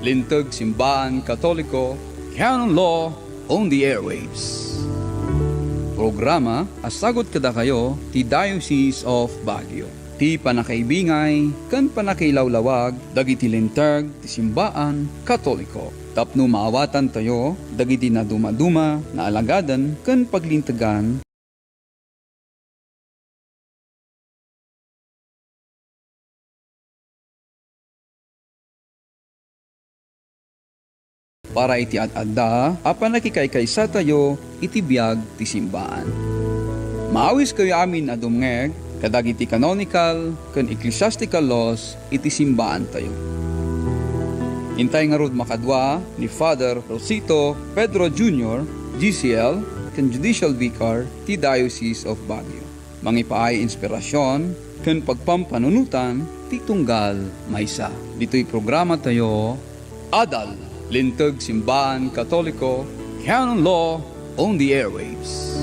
Lintag Simbaan Katoliko, Canon Law on the Airwaves. Programa asagot kada kayo ti Diocese of Baguio. Ti panakaibingay, kan panakilaulawag, dagiti lintag ti Simbaan Katoliko. Tapno maawatan tayo, dagiti na dumaduma, na alagadan, kan paglintagan, para iti at-adda, apan nakikaykaysa tayo, itibiyag ti simbaan. Maawis kayo amin na dumngeg, kadag iti canonical, kan ecclesiastical laws, iti simbaan tayo. Intay nga rod makadwa ni Father Rosito Pedro Jr., GCL, kan Judicial Vicar, ti Diocese of Baguio. Mangipaay inspirasyon, kan pagpampanunutan, ti tunggal maysa. Dito'y programa tayo, Adal, Lintag Simbaan Katoliko, Canon Law on the Airwaves.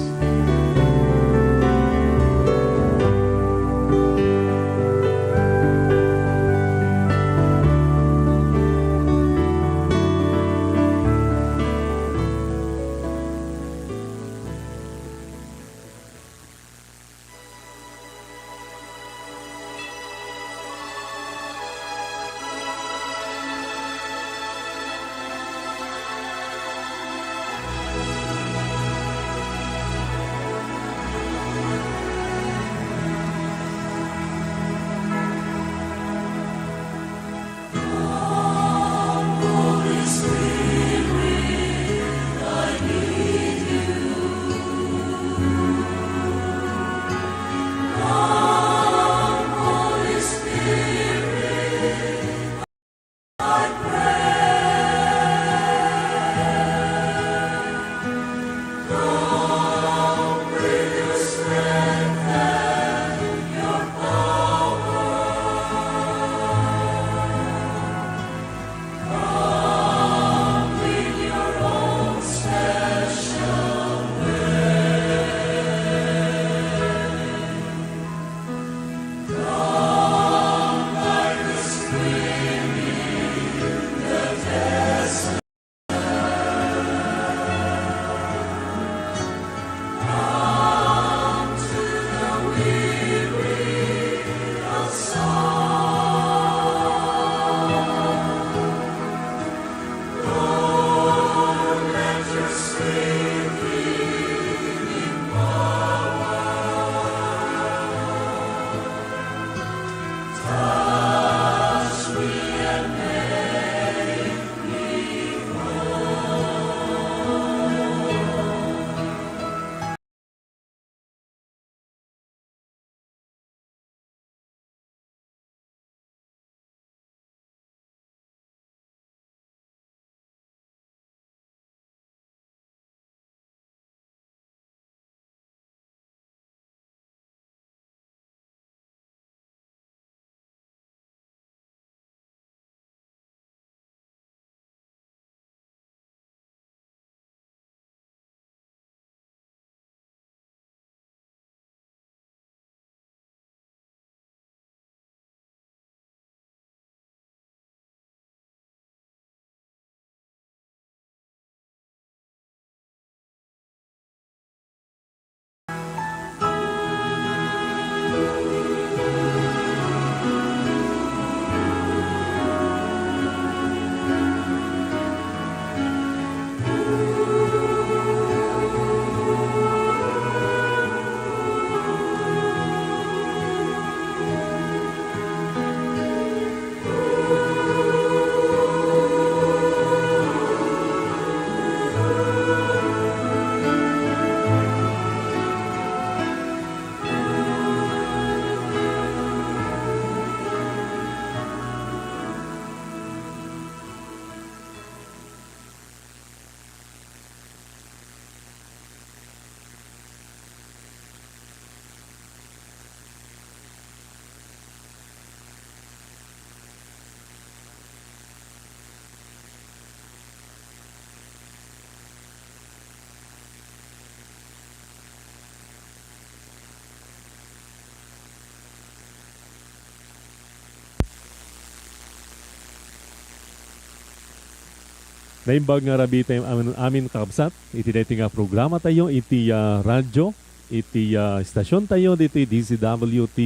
Naimbag nga rabi tayo amin kakabsat, iti dati nga programa tayo, iti radyo, iti stasyon tayo, dito DCWT,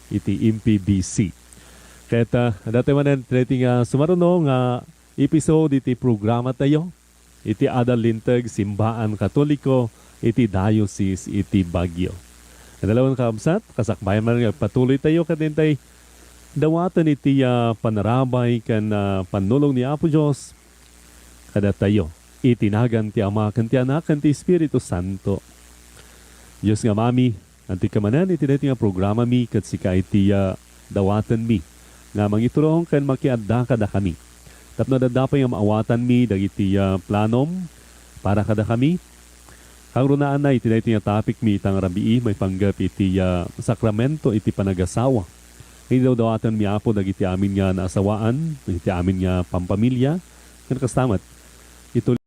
iti MPBC. Kaya dati manan dati nga sumaruno nga episode iti programa tayo, iti Adalintag Simbaan Katoliko, iti Diocese, iti Baguio. Dalawang kakabsat, kasakbayan man nga patuloy tayo kadintay, dawatan iti panarabay kan panulong ni Apo Diyos, kada tayo, itinagan ti Ama, kan ti Anak, kan ti Espiritu Santo. Diyos nga mami, anti kamanan, iti nga programa mi, kat sika iti dawatan mi, nga mangiturong kan makiadda kada kami. Tapno dadapay nga maawatan mi, dagiti planom, para kada kami. Ang runaan na, iti nga topic mi, itang rabii, may panggep iti sakramento, iti panagasawa. Hindi daw dawatan mi apo, dagiti amin nga naasawaan, iti amin nga pampamilya, kan kastamat. Ito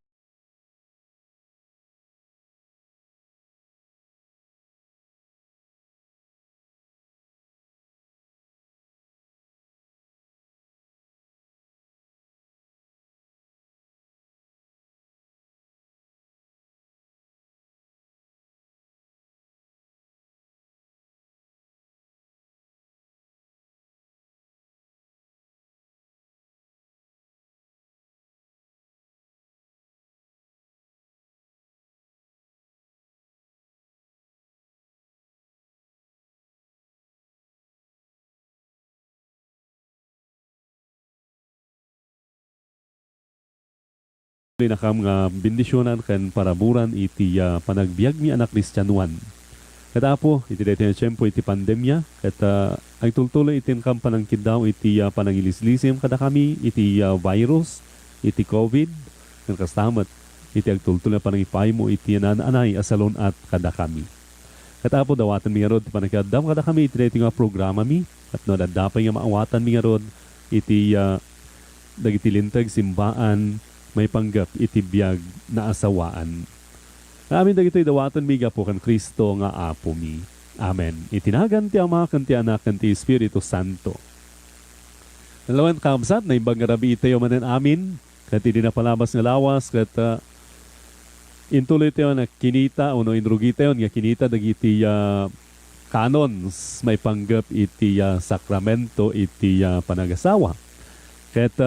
nakam nga bendisyonan kan paraburan iti panagbiag mi anak Kristiyanuan. Katapo, iti dati na tiyempo iti pandemya, at ang tultuloy iti kam panangkid daw iti panangilislisim kada kami, iti virus, iti COVID, ng kastamat, iti agtultuloy na panangipay mo iti nananay asalon at kada kami. Katapo, dawatan mi nga rod, panagkadam kada kami, iti dati nga programa mi, at nadadapay nga maawatan mi nga rod, iti dagiti lintag simbaan, may panggap iti biyag na asawaan. Amin dagitoy dawatan mi gapo kan Kristo nga apo mi. Amen. Itinagan ti Ama kan ti Anak kan ti Espiritu Santo. Nalawan kamsat na imbang rabi itayo manen amin kat di na palabas nga lawas kat intuloy tayo na kinita uno indrugi tayo nga kinita dagiti canons may panggap iti sakramento iti panagasawa. Kat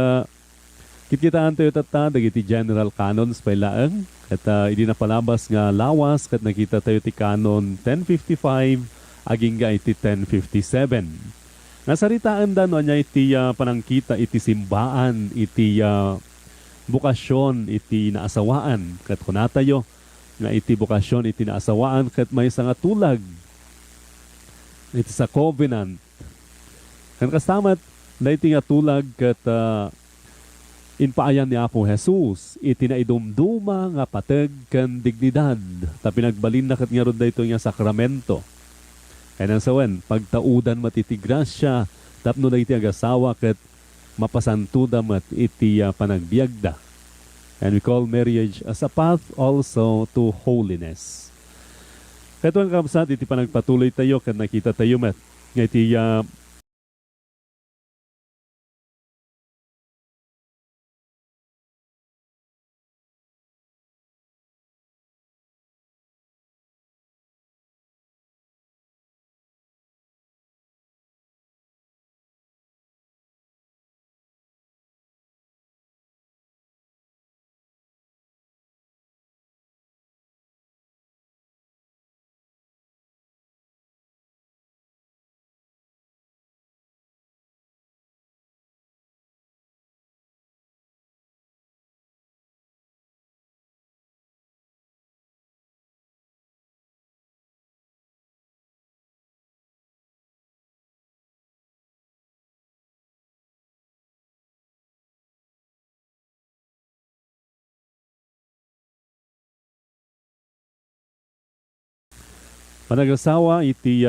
kitkitaan tayo tata, dagiti general canons pay laeng, at hindi na palabas nga lawas, kat nakita tayo ti canon 1055, aging ga iti 1057. Nasaritaan da no niya iti panangkita, iti simbaan, iti bukasyon, iti naasawaan, kat kunatayo, nga iti bukasyon, iti naasawaan, kat may nga tulag, iti sa covenant. Kan kastamat, na iti nga tulag, kat inpaayan ni Apo Jesus, iti na idumduma nga pateg kan dignidad, ta pinagbalin na kat nga ron dayto nga sakramento. Kaya nang sawen, pagtaudan matiti grasya, tapno na iti agasawa kat mapasantuda mat iti panagbiagda. And we call marriage as a path also to holiness. Kaya ito ang kamsat, iti panagpatuloy tayo kat nakita tayo mat. Nga iti panagasawa iti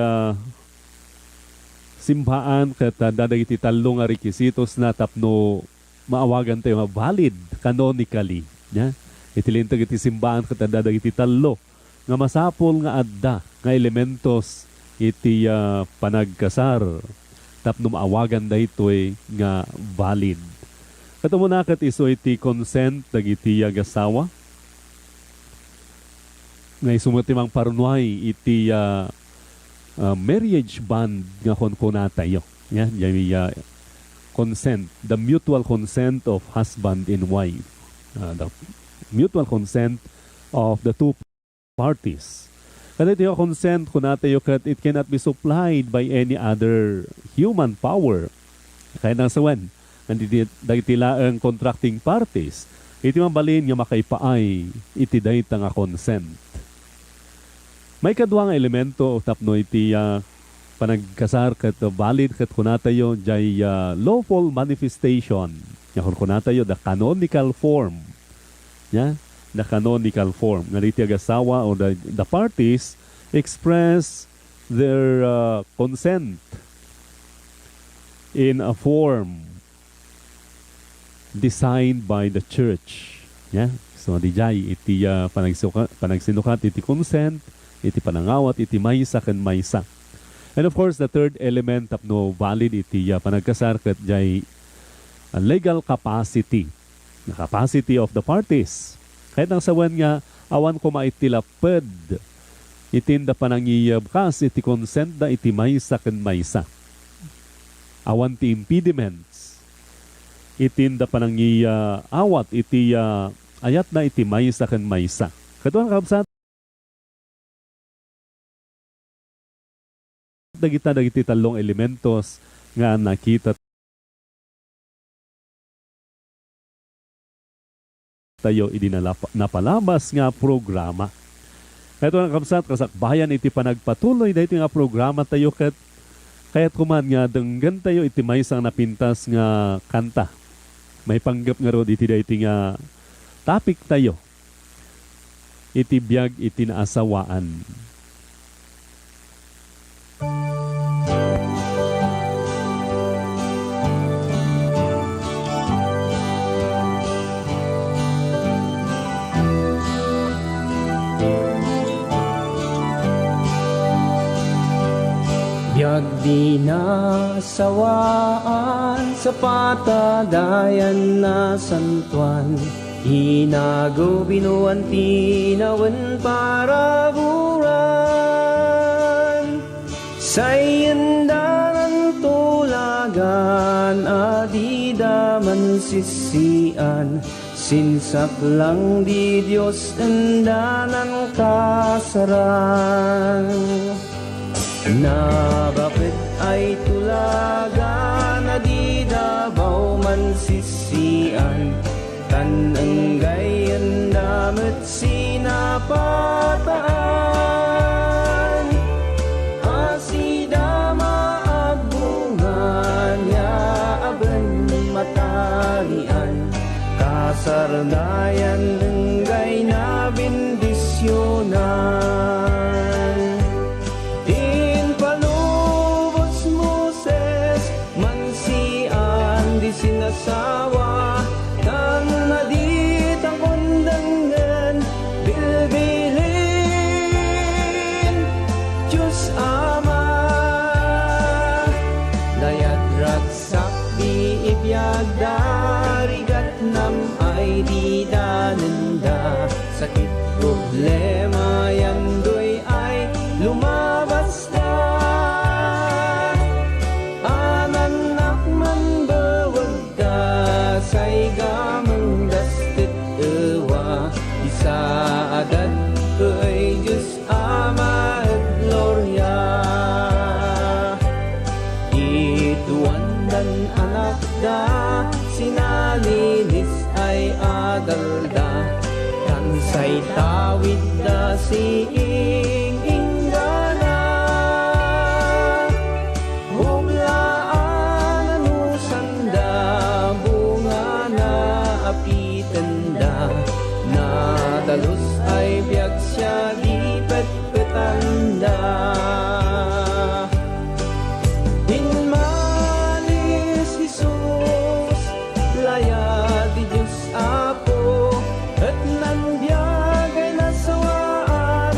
simbaan kat dadag iti talo nga requisitos na tapno maawagan tayo nga valid canonically. Ya? Iti lintag iti simbaan kat dadag iti talo nga masapol nga adda nga elementos iti panagkasar tapno maawagan da ito'y nga valid. Katamunakat iso iti consent dagiti agasawa. Ngay sumutimang parunway iti marriage bond nga kuna tayo. Yeah, consent, the mutual consent of husband and wife. The mutual consent of the two parties. Kada ito consent kuna tayo kat it cannot be supplied by any other human power. Kaya nang sawan, dagiti laeng contracting parties, iti mabalin nga makaipaay, iti dayta nga consent. May kadwa nga elemento tapno iti panagkasar kat valid kat kunatayo jay lawful manifestation. Nga kunatayo the canonical form. Yeah? The canonical form. Nga iti agasawa o the parties express their consent in a form designed by the church. Yeah? So dijay iti panagsinukat iti consent, iti panangawat, iti maysa ken maysa. And of course, the third element tapno valid iti panagkasar ket jay legal capacity. The capacity of the parties. Kahit ang sawan nga awan ko maitilaped itinda panangiyab kas iti consent da iti maysa ken maysa. Awan ti impediments. Itinda panangiya awat iti ayat na iti maysa ken maysa. Katuan kabsat dagiti talong elementos nga nakita tayo napalabas nga programa. Ito ang kamsat kasakbayan iti panagpatuloy dahito nga programa tayo kaya't kuman nga denggan tayo iti may isang napintas nga kanta. May panggep nga rod iti dahito nga topic tayo. Iti biyag iti naasawaan. Biyag di nasawaan sa patadayan na santuan, hinago binuan tinawan para buran. Sayandanan tulagan adida man sisian, sinsak lang di Diyos endanan kasaran. Na bakit ay tulagan na di dabaw man sisian, tananggay damit sinapataan. Asida maagbungan ya aben matarian, kasarnayan enggay na bendisyonan. Sinasawa ng naditang kundangan, bilbilin Diyos Ama, layat raksak di ibiyag darigat nam ay di dananda, sakit problema yandoy ay lumabas na. Say gamang dastit ewa isa agad kay Diyos Ama at Gloria. Ituan dan anak da sinalinis ay adalda, kansay tawid da si ingana. Humlaan anusanda apitenda, nadalus ay biyag siya di petpetanda. Hinmanis Jesus, laya di Diyos Apo, at nang biyag ay nasawaan,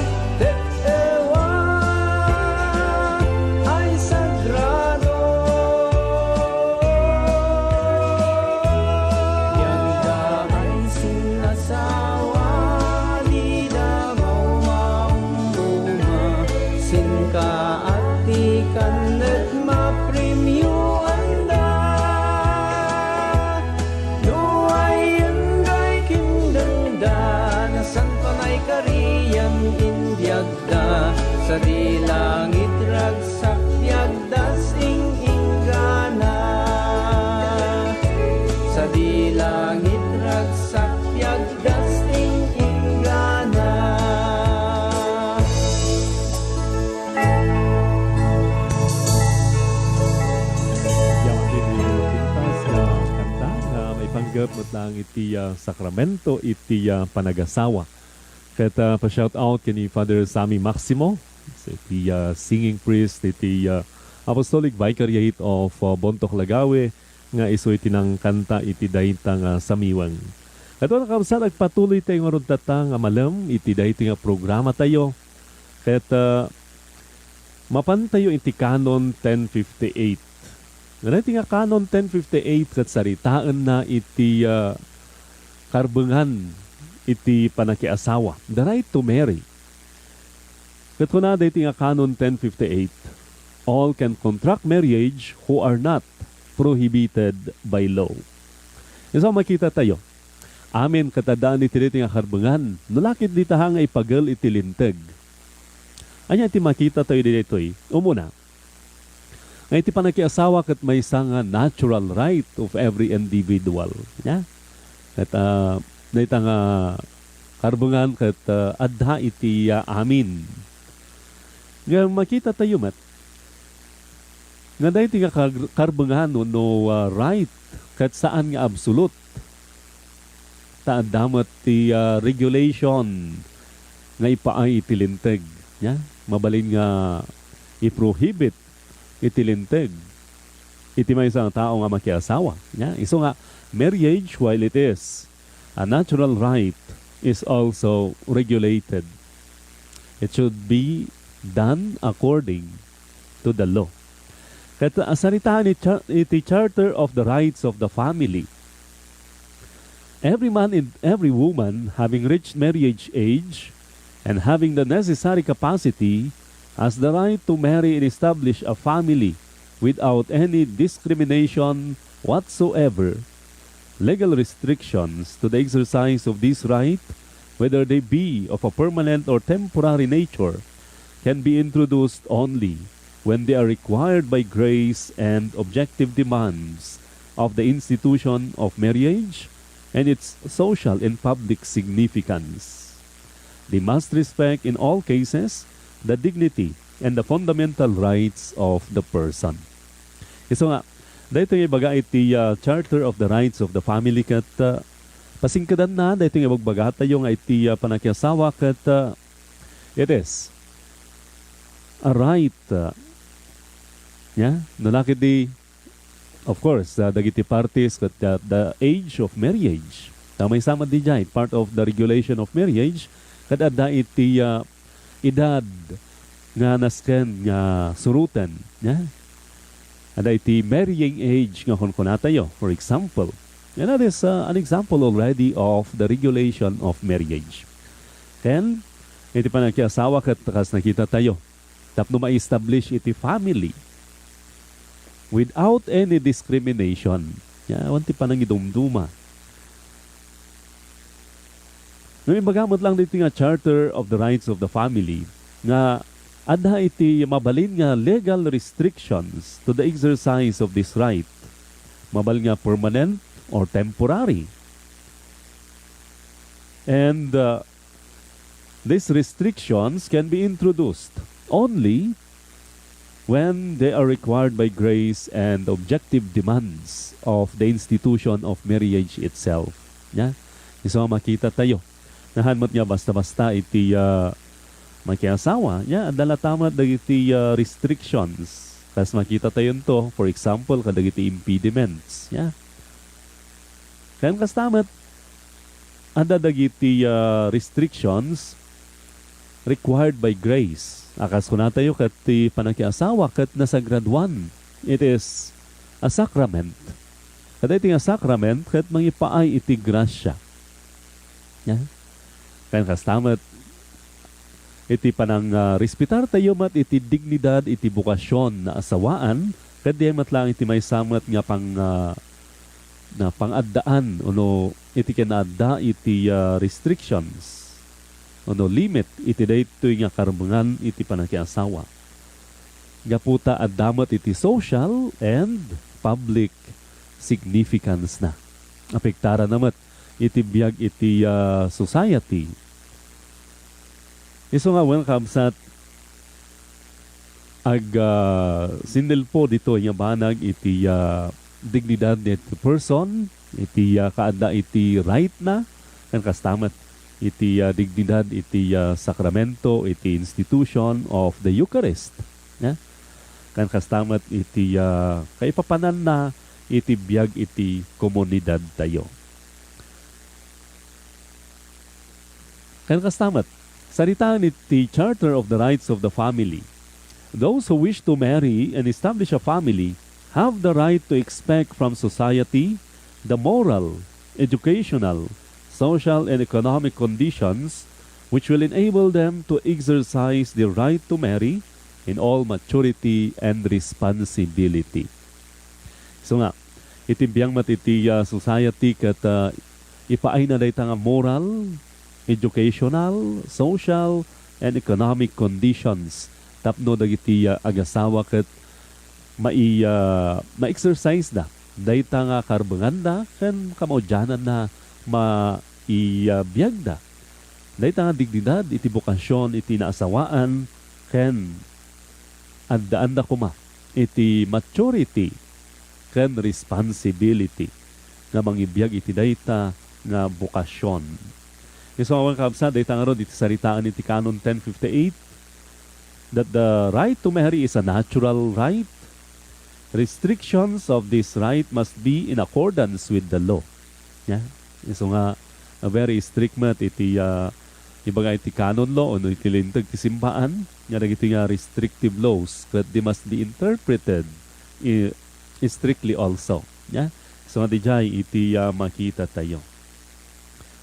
kanet mapremyuan da. No ayon gay kindang da, nasan panay kariyan indyag da. Sa di langit ragsak yagdas inggana. Sa di langit ragsak yagdas inggana. Yaman din pintas nga kanta nga may panggep met lang iti sakramento iti panagasawa. Ket pa-shout out kini Father Sammy Maximo, iti singing priest iti Apostolic Vicariate of Bontoc Lagawe nga iso iti nang kanta iti daytang samiwang. Kato na kamsa nagpatuloy tayo nga tata nga malam iti dayta nga programa tayo. Ket mapan tayo iti Canon 1058. Nga nga Canon 1058 ket saritaan na iti karbengan iti panakiasawa, the right to marry. Ket kuna dayti nga Canon 1058, all can contract marriage who are not prohibited by law. So makita tayo, amin katadaan iti dayti nga karbengan, nulakit dita nga ipagel iti linteg. Anya iti makita tayo ditoy, umuna, nga iti panakiasawa ket may isang natural right of every individual. Yeah? At dayta nga karbengan ket adha iti amin. Nga makita tayo mat, nga dayti nga karbengan no right ket saan nga absolute. Ta damat ti regulation nga ipaay iti linteg. Yeah? Mabalin nga i-prohibit iti linteg. Iti may isang tao nga makiasawa. Yeah? Iso nga, marriage, while it is a natural right, is also regulated. It should be done according to the law. Kaya asaritaan iti Charter of the Rights of the Family. Every man and every woman having reached marriage age and having the necessary capacity has the right to marry and establish a family without any discrimination whatsoever. Legal restrictions to the exercise of this right, whether they be of a permanent or temporary nature, can be introduced only when they are required by grace and objective demands of the institution of marriage and its social and public significance. They must respect in all cases the dignity and the fundamental rights of the person. So nga, dahito nga ibaga iti Charter of the Rights of the Family kat pasingkadan na, dahito nga magbaga tayo nga iti panakiasawa kat it is a right nalaki di of course dagiti parties kat the age of marriage tamay sama di jay part of the regulation of marriage kat adda iti edad nga nasken nga surutan ada iti marrying age nga kunkuna tayo, for example. And that is an example already of the regulation of marriage. Then, iti panakiasawa kat takas nakita tayo. Tapno ma-establish iti family without any discrimination. Wanti pa nang idumduma. Nung ibagamot lang dito nga Charter of the Rights of the Family nga adha iti mabalin nga legal restrictions to the exercise of this right. Mabalin nga permanent or temporary. And these restrictions can be introduced only when they are required by grace and objective demands of the institution of marriage itself. Iso makita tayo. Nahanmat nga basta-basta iti makiasawa, adala tama dagiti restrictions. Tas makita tayo to, for example, kadagiti impediments. Kaya kastamat, ada dagiti restrictions required by grace. Akas ko na tayo kat panakiasawa kat nasa grade 1. It is a sacrament. Kada iti nga sacrament kat mangipaay iti grasya. Kaya kastamat, iti panang respetar tayo mat iti dignidad iti bukasyon na asawaan kadya matlang iti may samat nga na pangaddaan uno iti kanadda iti restrictions uno limit iti daytoy nga karbengan iti panakiasawa. Gaputa addamat iti social and public significance na. Apektara namat iti biag iti society. Iso nga welcome sa sindel po dito nga banag iti dignidad iti person, iti kaadda iti right na, kan kastamat iti dignidad iti sakramento, iti institution of the Eucharist. Yeah? Kan kastamat iti kaipapanan na iti biag iti komunidad tayo. Kan kastamat saritaan iti Charter of the Rights of the Family. Those who wish to marry and establish a family have the right to expect from society the moral, educational, social, and economic conditions which will enable them to exercise their right to marry in all maturity and responsibility. So nga, itibiyang matiti society kat ipaay na dayta nga moral, educational, social, and economic conditions tapno dagiti agasawa ket ma-exercise na dayta nga karbenganda ken kamaudyanan na maibiyag da dayta nga dignidad iti bokasyon iti naasawaan ken addaan da kuma iti maturity ken responsibility nga mangibiyag iti dayta nga bokasyon. So awang kabsa, dahil nga ron, iti saritaan iti Canon 1058, that the right to marry is a natural right. Restrictions of this right must be in accordance with the law. Yeah? So nga, a very strict mat iti, ibaga iti canon law, o iti lintag ti simbaan, nga iti nga restrictive laws, that they must be interpreted strictly also. Yeah? So nga di iti makita tayo.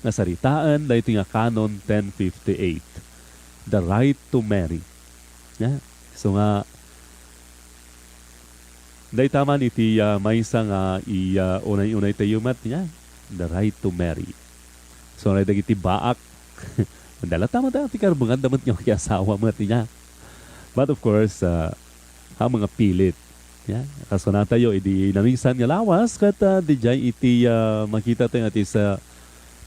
Nasaritaan dahil ito nga Canon 1058, the right to marry. Yeah. So nga, dahil taman iti maysa nga unay-unay tayo mat niya, the right to marry. So nga iti baak, mandala tama tayo, iti karbungan damat niya kiasawa mat niya. But of course, mga pilit. Yeah. Kaso na tayo, iti namisan nga lawas, kat di iti makita tayo iti sa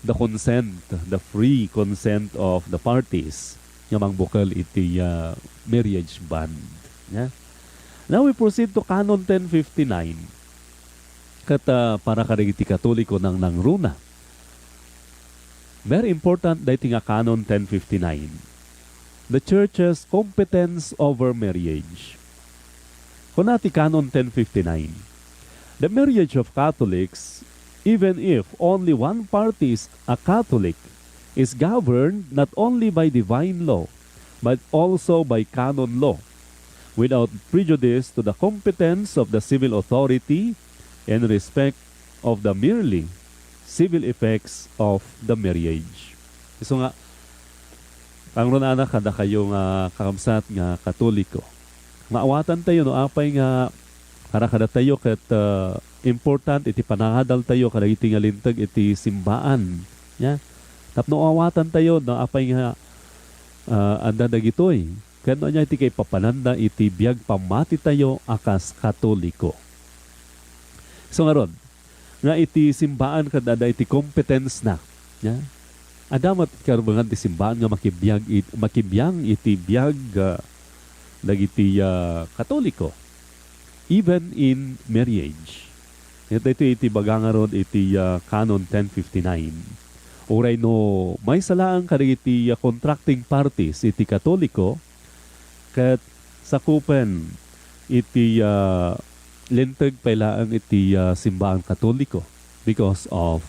the consent, the free consent of the parties yung bukal iti marriage band. Yeah? Now we proceed to Canon 1059. Para karigiti Katoliko ng nangruna. Very important dahil nga Canon 1059. The Church's competence over marriage. Kunati Canon 1059. The marriage of Catholics, even if only one party is a Catholic, is governed not only by divine law, but also by canon law, without prejudice to the competence of the civil authority and respect of the merely civil effects of the marriage. So nga, pangrunana kada kayo nga kakamsat nga Katoliko. Maawatan tayo no apay nga para kada tayo kat important iti panangadal tayo kada iti nga lintag iti simbaan. Ya. Tapno awatan tayo no apay nga anda dagitoy. Kano nya iti kay papananda iti biag pamati tayo akas Katoliko. So ngaron, nga iti simbaan kadada iti competence na. Ya. Adamat karbangan ti simbaan nga makibiyang iti biag dagiti Katoliko. Even in marriage. Ito iti bagangaron iti Canon 1059. Uray no may salaang kadagiti contracting parties iti Katoliko ket sakupen iti linteg pailaan iti simbaan Katoliko because of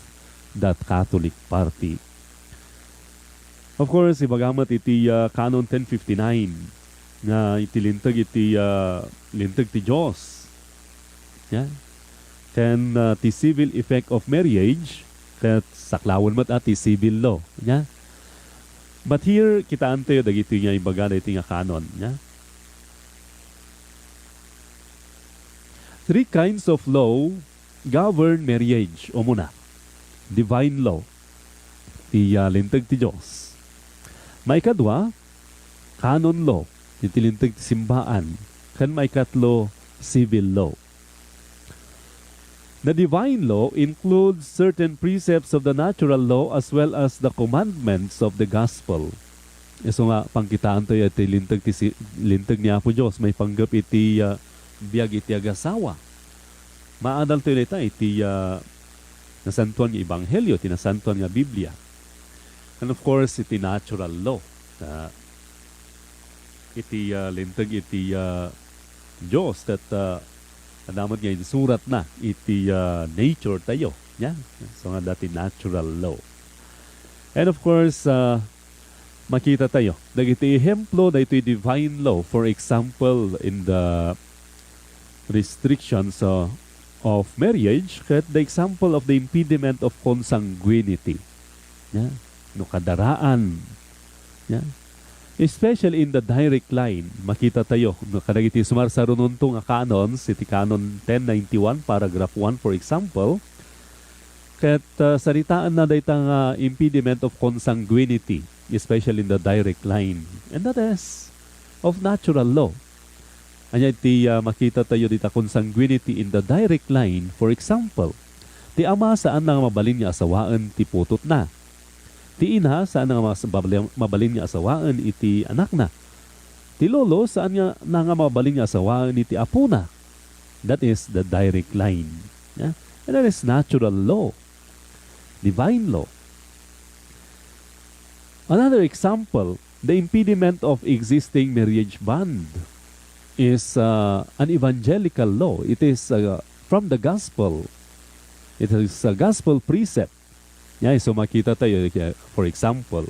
that Catholic party. Of course, ibagamat iti Canon 1059 nga iti linteg linteg ti Dios. Yeah. Then the civil effect of marriage ket saklawan mat at the civil law. Yeah. But here, kita antayo dagito nga ibaga na iti nga canon. Yeah? Three kinds of law govern marriage. O muna, divine law. Ti lintag ti Diyos. May kadwa, canon law. Iti lintag ti simbaan. Kan may katlo, civil law. The divine law includes certain precepts of the natural law as well as the commandments of the gospel. So nga, pangkitaan tayo iti lintag ni Apo Diyos. May panggep iti biyag iti agasawa. Maadal tayo nita iti nasantuan nga Ebanghelyo, iti nasantuan nga Biblia. And of course, iti natural law. Iti lintag iti Diyos that adamat nga surat na iti nature tayo. Yan. So nga dati natural law. And of course, makita tayo. Dagiti ehemplo da iti divine law. For example, in the restrictions of marriage, the example of the impediment of consanguinity. Yan. No kadaraan. Yan. Especially in the direct line, makita tayo, kadagiti sumarsarunon nga canons, iti canon 1091, paragraph 1, for example, kat saritaan na daytang impediment of consanguinity, especially in the direct line. And that is of natural law. Anya iti makita tayo dita consanguinity in the direct line, for example, ti ama saan nga mabalin niya asawaan ti putot na. Ti ina, saan nga mabalin niya asawaan iti anak na. Ti lolo, saan nga mabalin niya asawaan iti apo na. That is the direct line. Yeah? And that is natural law. Divine law. Another example, the impediment of existing marriage bond is an evangelical law. It is from the gospel. It is a gospel precept. Yeah, so makita tayo, for example,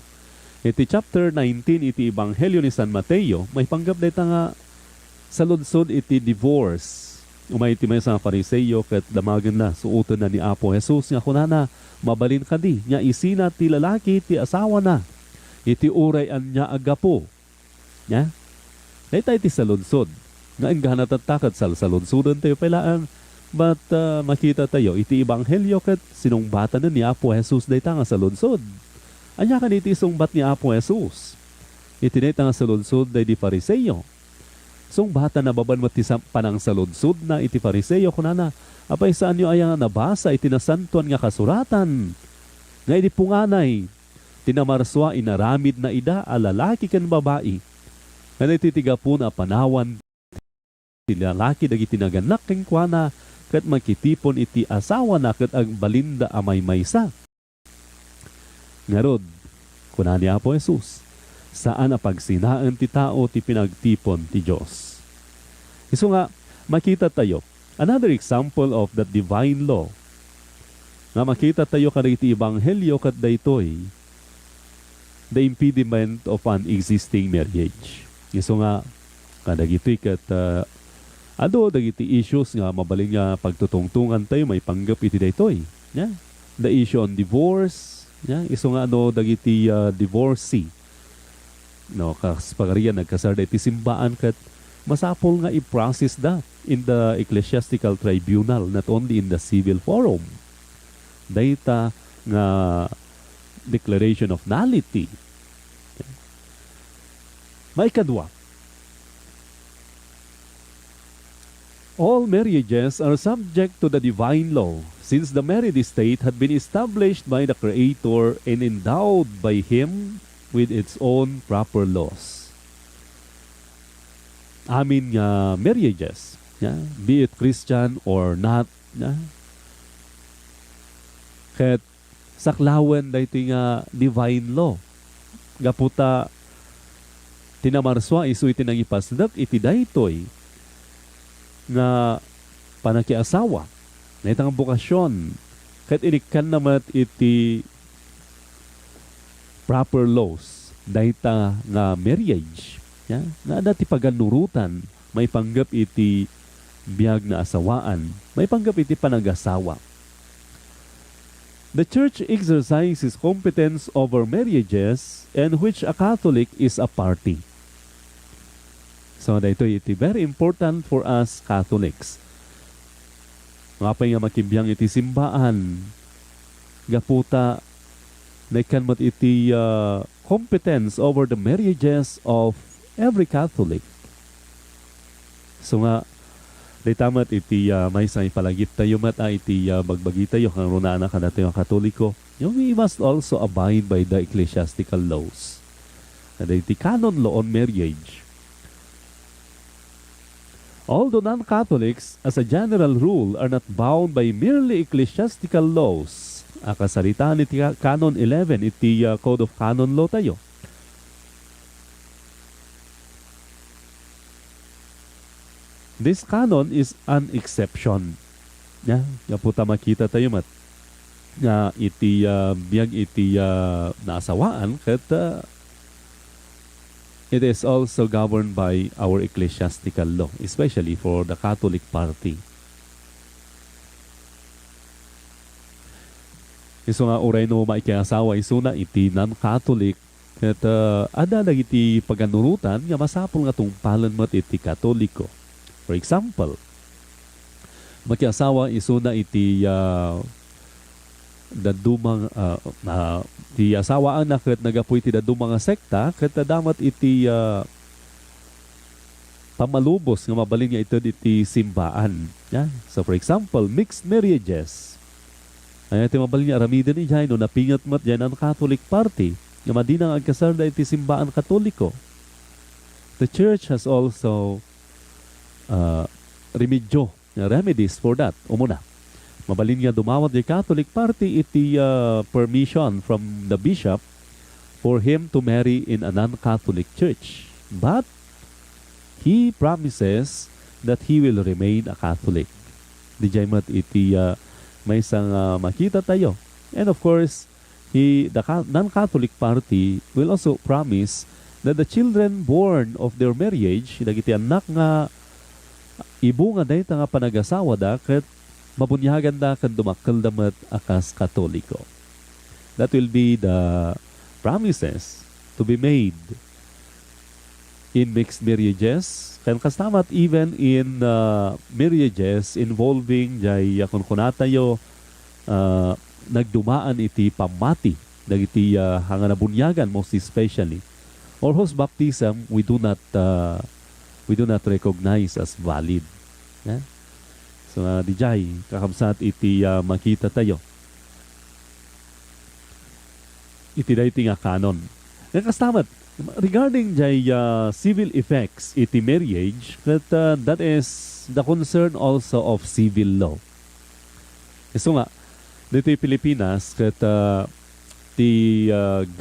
iti chapter 19, iti Ebanghelyo ni San Mateo, may panggap na nga sa lunsod iti divorce. Umay iti may sa Pariseyo kat damagan na, suutan na ni Apo Jesus, nga kunana, mabalin ka di, nga isina ti lalaki, ti asawa na, iti urayan niya agapo. Yeah? Dahil iti sa lunsod, nga inggahan at takat sa lunsodan tayo pailaan. But makita tayo, iti Ebanghelyo kat sinungbatan na ni Apo Jesus dahi nga sa lunsod. Anya kan iti sungbat ni Apo Jesus. Iti dahi nga sa lunsod dahi di Pariseyo. Sungbatan na baban mati panang sa lunsod na iti Pariseyo kunana. Apay saan nyo ayang nabasa iti nasantuan nga kasuratan. Nga iti punganay, tinamarswa inaramid na ida alalaki kan babae. Nga iti tiga po na panawan ti lalaki dagiti naganak keng kuana kat makitipon iti asawa na kat ang balinda amay maysa. Ngarod, kuna ni Apo Jesus, saan a pagsinaan ti tao ti pinagtipon ti Diyos. Iso nga, makita tayo, another example of that divine law, nga makita tayo kada iti Ebanghelyo kat daytoy, the impediment of an existing marriage. Iso nga, kadagitoy kat dagiti issues nga mabaling nga pagtutungtungan tayo may panggap iti daytoy. Yeah? The issue on divorce, yeah? Iso nga dagiti divorcee. No, kas pagarian nagkasar iti simbaan kat masapol nga i-process da in the ecclesiastical tribunal, not only in the civil forum. Dayta nga declaration of nullity. Okay. May kadwa, all marriages are subject to the divine law, since the married estate had been established by the Creator and endowed by Him with its own proper laws. Amin nga marriages, yeah? Be it Christian or not, yeah? Ket saklawan dayti nga divine law. Gaputa tinamarswa isu iti nangipasdak iti daytoy nga panakiasawa na itang bukasyon kat inikan naman iti proper laws dayta nga marriage, yeah? Na dati paganurutan may panggap iti biyag na asawaan, may panggap iti panagasawa. The church exercises competence over marriages and which a Catholic is a party. So dito iti very important for us Catholics. Nga pa nga makibyang iti simbaan. Gaputa na ikanmat iti competence over the marriages of every Catholic. So nga, tamat iti may sa ipalagip tayo mata iti bagbagi tayo kang runana ka natin ang Katoliko. We must also abide by the ecclesiastical laws. And iti canon law on marriage. Although non-Catholics, as a general rule, are not bound by merely ecclesiastical laws. Akasalitaan iti Canon 11, iti Code of Canon Law tayo. This canon is an exception. Yaputa makita tayo mat. Iti biyag iti nasawaan kat it is also governed by our ecclesiastical law, especially for the Catholic party. Iso nga uray no maikiasawa isuna iti non-Catholic kat ada iti paganurutan nga masapol nga tungpalan mat iti Katoliko. For example, makiasawa isuna iti dadumang ti asawaan na ket nagapuy ti dadumang sekta ket damat iti pamalubos nga mabalin nga ito iti simbaan. So for example, mixed marriages. Ay iti mabalin nga aramiden ni jay no napingat mat diyan ang Catholic party nga madinang agkasarda iti simbaan Katoliko. The church has also remedies for that. Umuna, mabalin nga dumawat di Catholic party iti permission from the bishop for him to marry in a non-Catholic church. But he promises that he will remain a Catholic. Di jay mat iti may isang makita tayo. And of course, the non-Catholic party will also promise that the children born of their marriage, dagiti anak nga ibu nga dahit nga panagasawa da ket mabunyagan da kan dumakkel damat akas Katoliko. That will be the promises to be made in mixed marriages kan kastamat even in marriages involving jay kunkunatayo nagdumaan iti pamati dagiti hanga nabunyagan most especially or whose baptism we do not recognize as valid. So di jay kakamsat iti makita tayo iti dayti nga canon kastamat regarding jay civil effects iti marriage that is the concern also of civil law. So nga dito Pilipinas kat the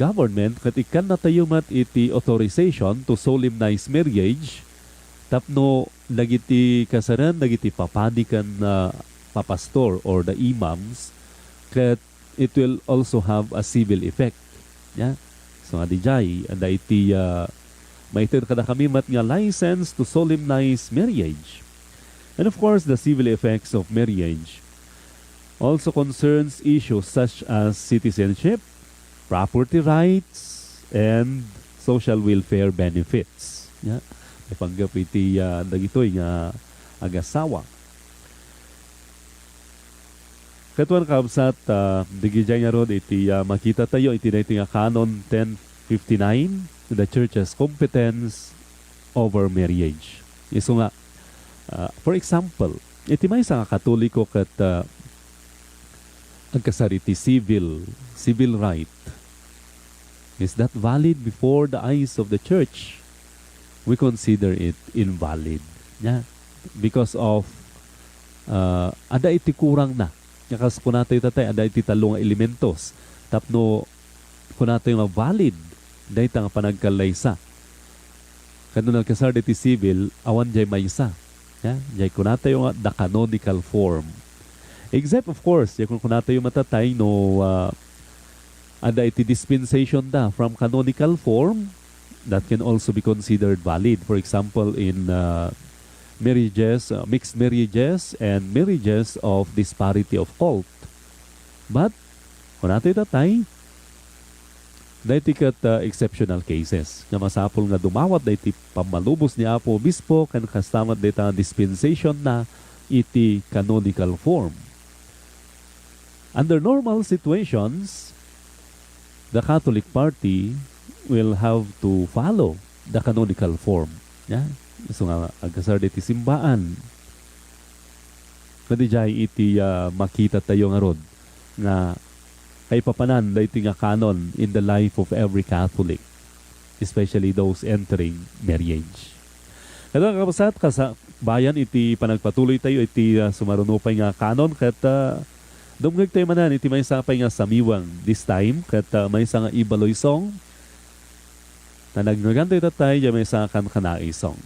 government kat ikan na tayo mat iti authorization to solemnize marriage tapno dagiti kasaran dagiti papadikan na papastor or the imams kat it will also have a civil effect. So nga dijay anda iti maited kada kami mat nga license to solemnize marriage. And of course the civil effects of marriage also concerns issues such as citizenship, property rights, and social welfare benefits. May panggep iti dagitoy nga agasawa. Katuan kabsat digijay nga rod iti makita tayo iti dayti nga Canon 1059 the church's competence over marriage. Iso nga for example, iti may nga Katoliko kat agkasariti civil right. Is that valid before the eyes of the church? We consider it invalid. Because of ada iti kurang na. Yakas po natin tatay, ada iti talong elementos. Tapno po natin nga valid. Dahil nga panagkallaysa. Kano nagkasar iti civil, awan jay maysa. Jay ko natin yung the canonical form. Except of course, kung natin yung matatay no ada iti dispensation da from canonical form that can also be considered valid. For example, in marriages, mixed marriages and marriages of disparity of cult. But Kung nato itatay, dahil kat exceptional cases nga masapol nga dumawat dahil pamalubos ni Apo Obispo kan kastamat dahil dispensation na iti canonical form. Under normal situations, the Catholic party will have to follow the canonical form. Yeah? So nga, agkasar iti simbaan. Pwede dyan iti makita tayo nga rod nga kay papanan da iti nga canon in the life of every Catholic, especially those entering marriage. Kaya kapasat sa bayan iti panagpatuloy tayo iti sumarunupay nga canon kat dumgag tayo manan iti may sapay nga samiwang this time kat may nga ibaloy song na nagnaganda ito tayo may sa kankanai song.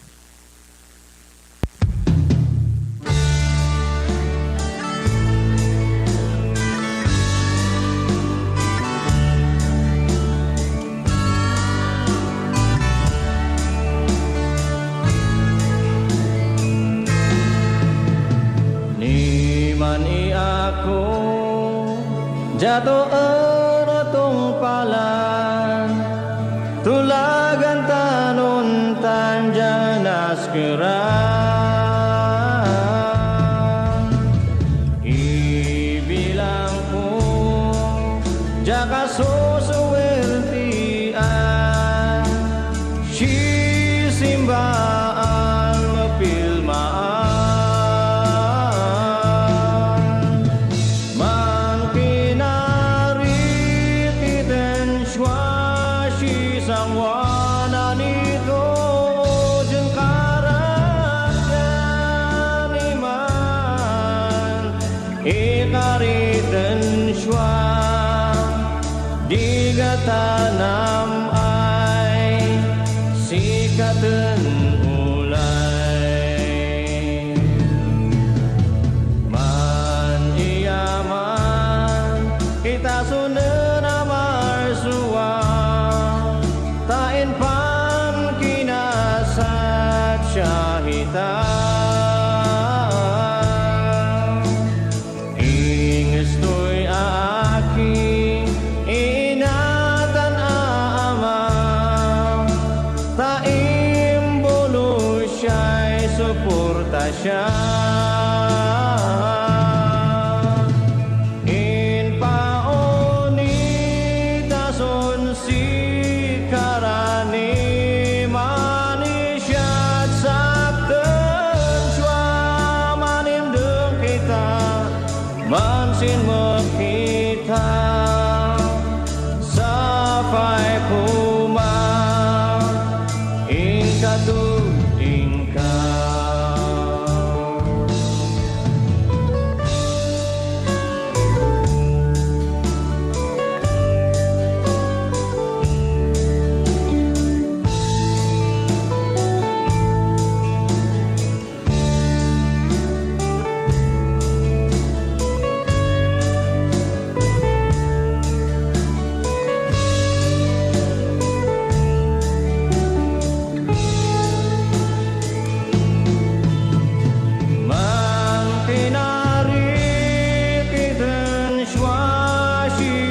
Jato eratong palan tulagan tanon tanjanas keran ibilang ko jaka susuwertian si simbaan mapilmaan ikaritan siya digatanam ay sikatan ulay man iyaman kita sunan amarsuwa tain pan kinasat syahitan siya in paoni dason si karani manisya't sakten siya manindeng kita mansin makita sapay puma in katu ingka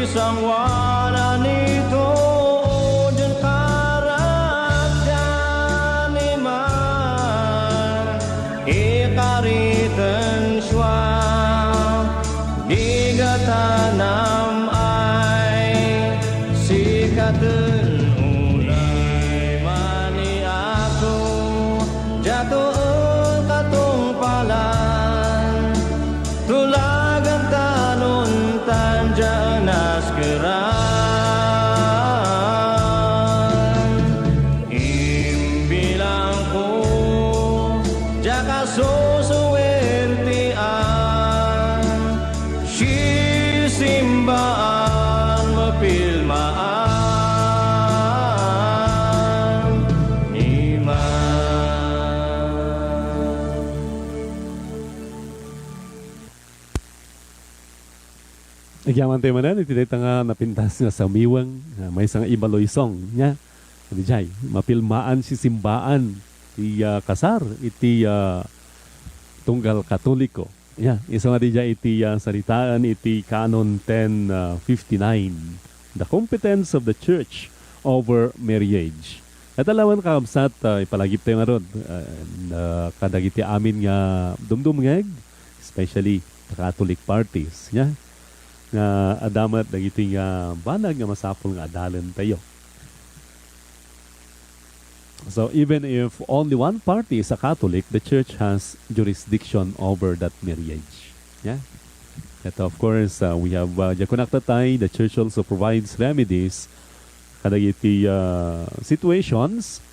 sangwana nito jan karakyan iman ikaritan siya digatanam ay sikatan ulay mani ako jato katong palan tulagan tanon tanjanas keran imbilang ko jaka susuwertian si simbaan mapilmaan iman. Nagyaman tayo manan, iti nga napintas nga samiwang, may isang ibaloy song niya. Hindi jay, mapilmaan si simbaan, iti kasar, iti tunggal katoliko. Yeah, isa nga di dyan iti salitaan iti Canon 1059, the competence of the church over marriage. At alaman kakabsat, ipalagip tayo nga ron, kadagiti amin nga dumdumngeg, especially the Catholic parties, yeah? Nga adamat dagiti nga banag nga masapol nga adalan tayo. So even if only one party is a Catholic, the church has jurisdiction over that marriage. Yeah. Ito, of course, we have Jakunaktatay. The church also provides remedies kadagiti situations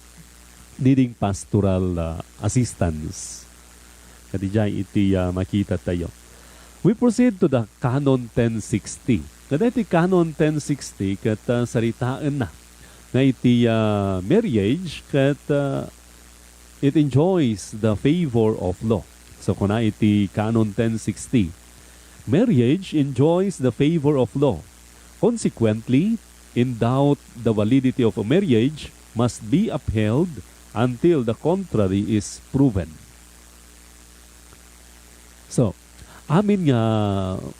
needing pastoral assistance. Kadijay iti makita tayo. We proceed to the Canon 1060. Kaditi Canon 1060 kat saritaan na na iti marriage kat it enjoys the favor of law. So kuna iti Canon 1060, marriage enjoys the favor of law. Consequently, in doubt the validity of a marriage must be upheld until the contrary is proven. So, amin nga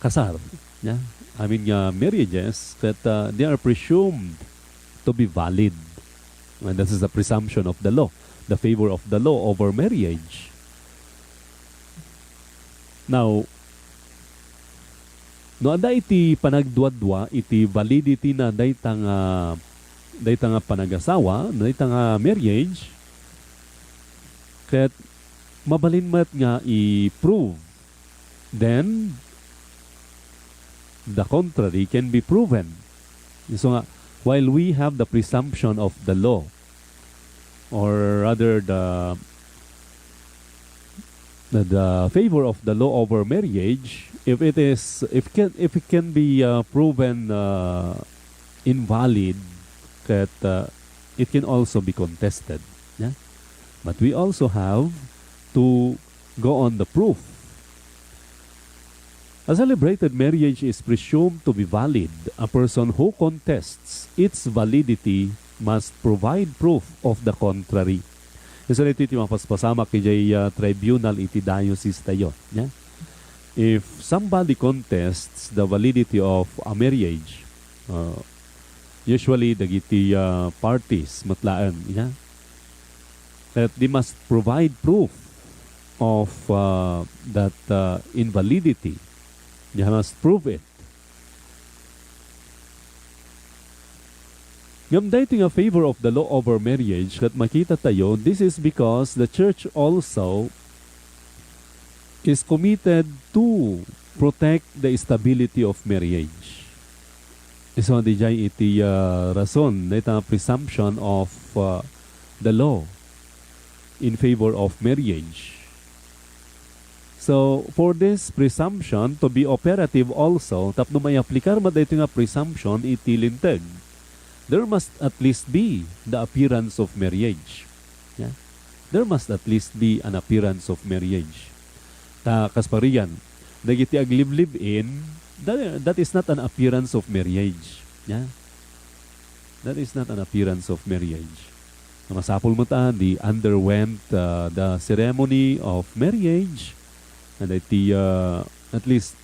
kasar, yeah? Amin nga marriages that they are presumed to be valid. And this is the presumption of the law, the favor of the law over marriage. Now, no anda iti panagduadwa iti validity na daytang panagasawa, daytang marriage, ket mabalinmat nga i-prove, then the contrary can be proven. So nga, while we have the presumption of the law, or rather the favor of the law over marriage, if it can be proven invalid, that it can also be contested. Yeah? But we also have to go on the proof. A celebrated marriage is presumed to be valid. A person who contests its validity must provide proof of the contrary. Isa ito iti mapaspasamak kay tribunal iti diocese tayo. Yeah? If somebody contests the validity of a marriage, usually dagiti parties matlaan, yeah? That they must provide proof of that invalidity. You must prove it. Ngam dating a favor of the law over marriage, kat makita tayo, this is because the church also is committed to protect the stability of marriage. So, di jay iti rason, na presumption of the law in favor of marriage. So, for this presumption to be operative also, tapno may aplikar ma dito nga presumption iti linteg, there must at least be the appearance of marriage. Yeah? There must at least be an appearance of marriage. Ta kasparian, dagiti agliblib in, that is not an appearance of marriage. Yeah? That is not an appearance of marriage. Masapul mo ta, they underwent the ceremony of marriage, and at least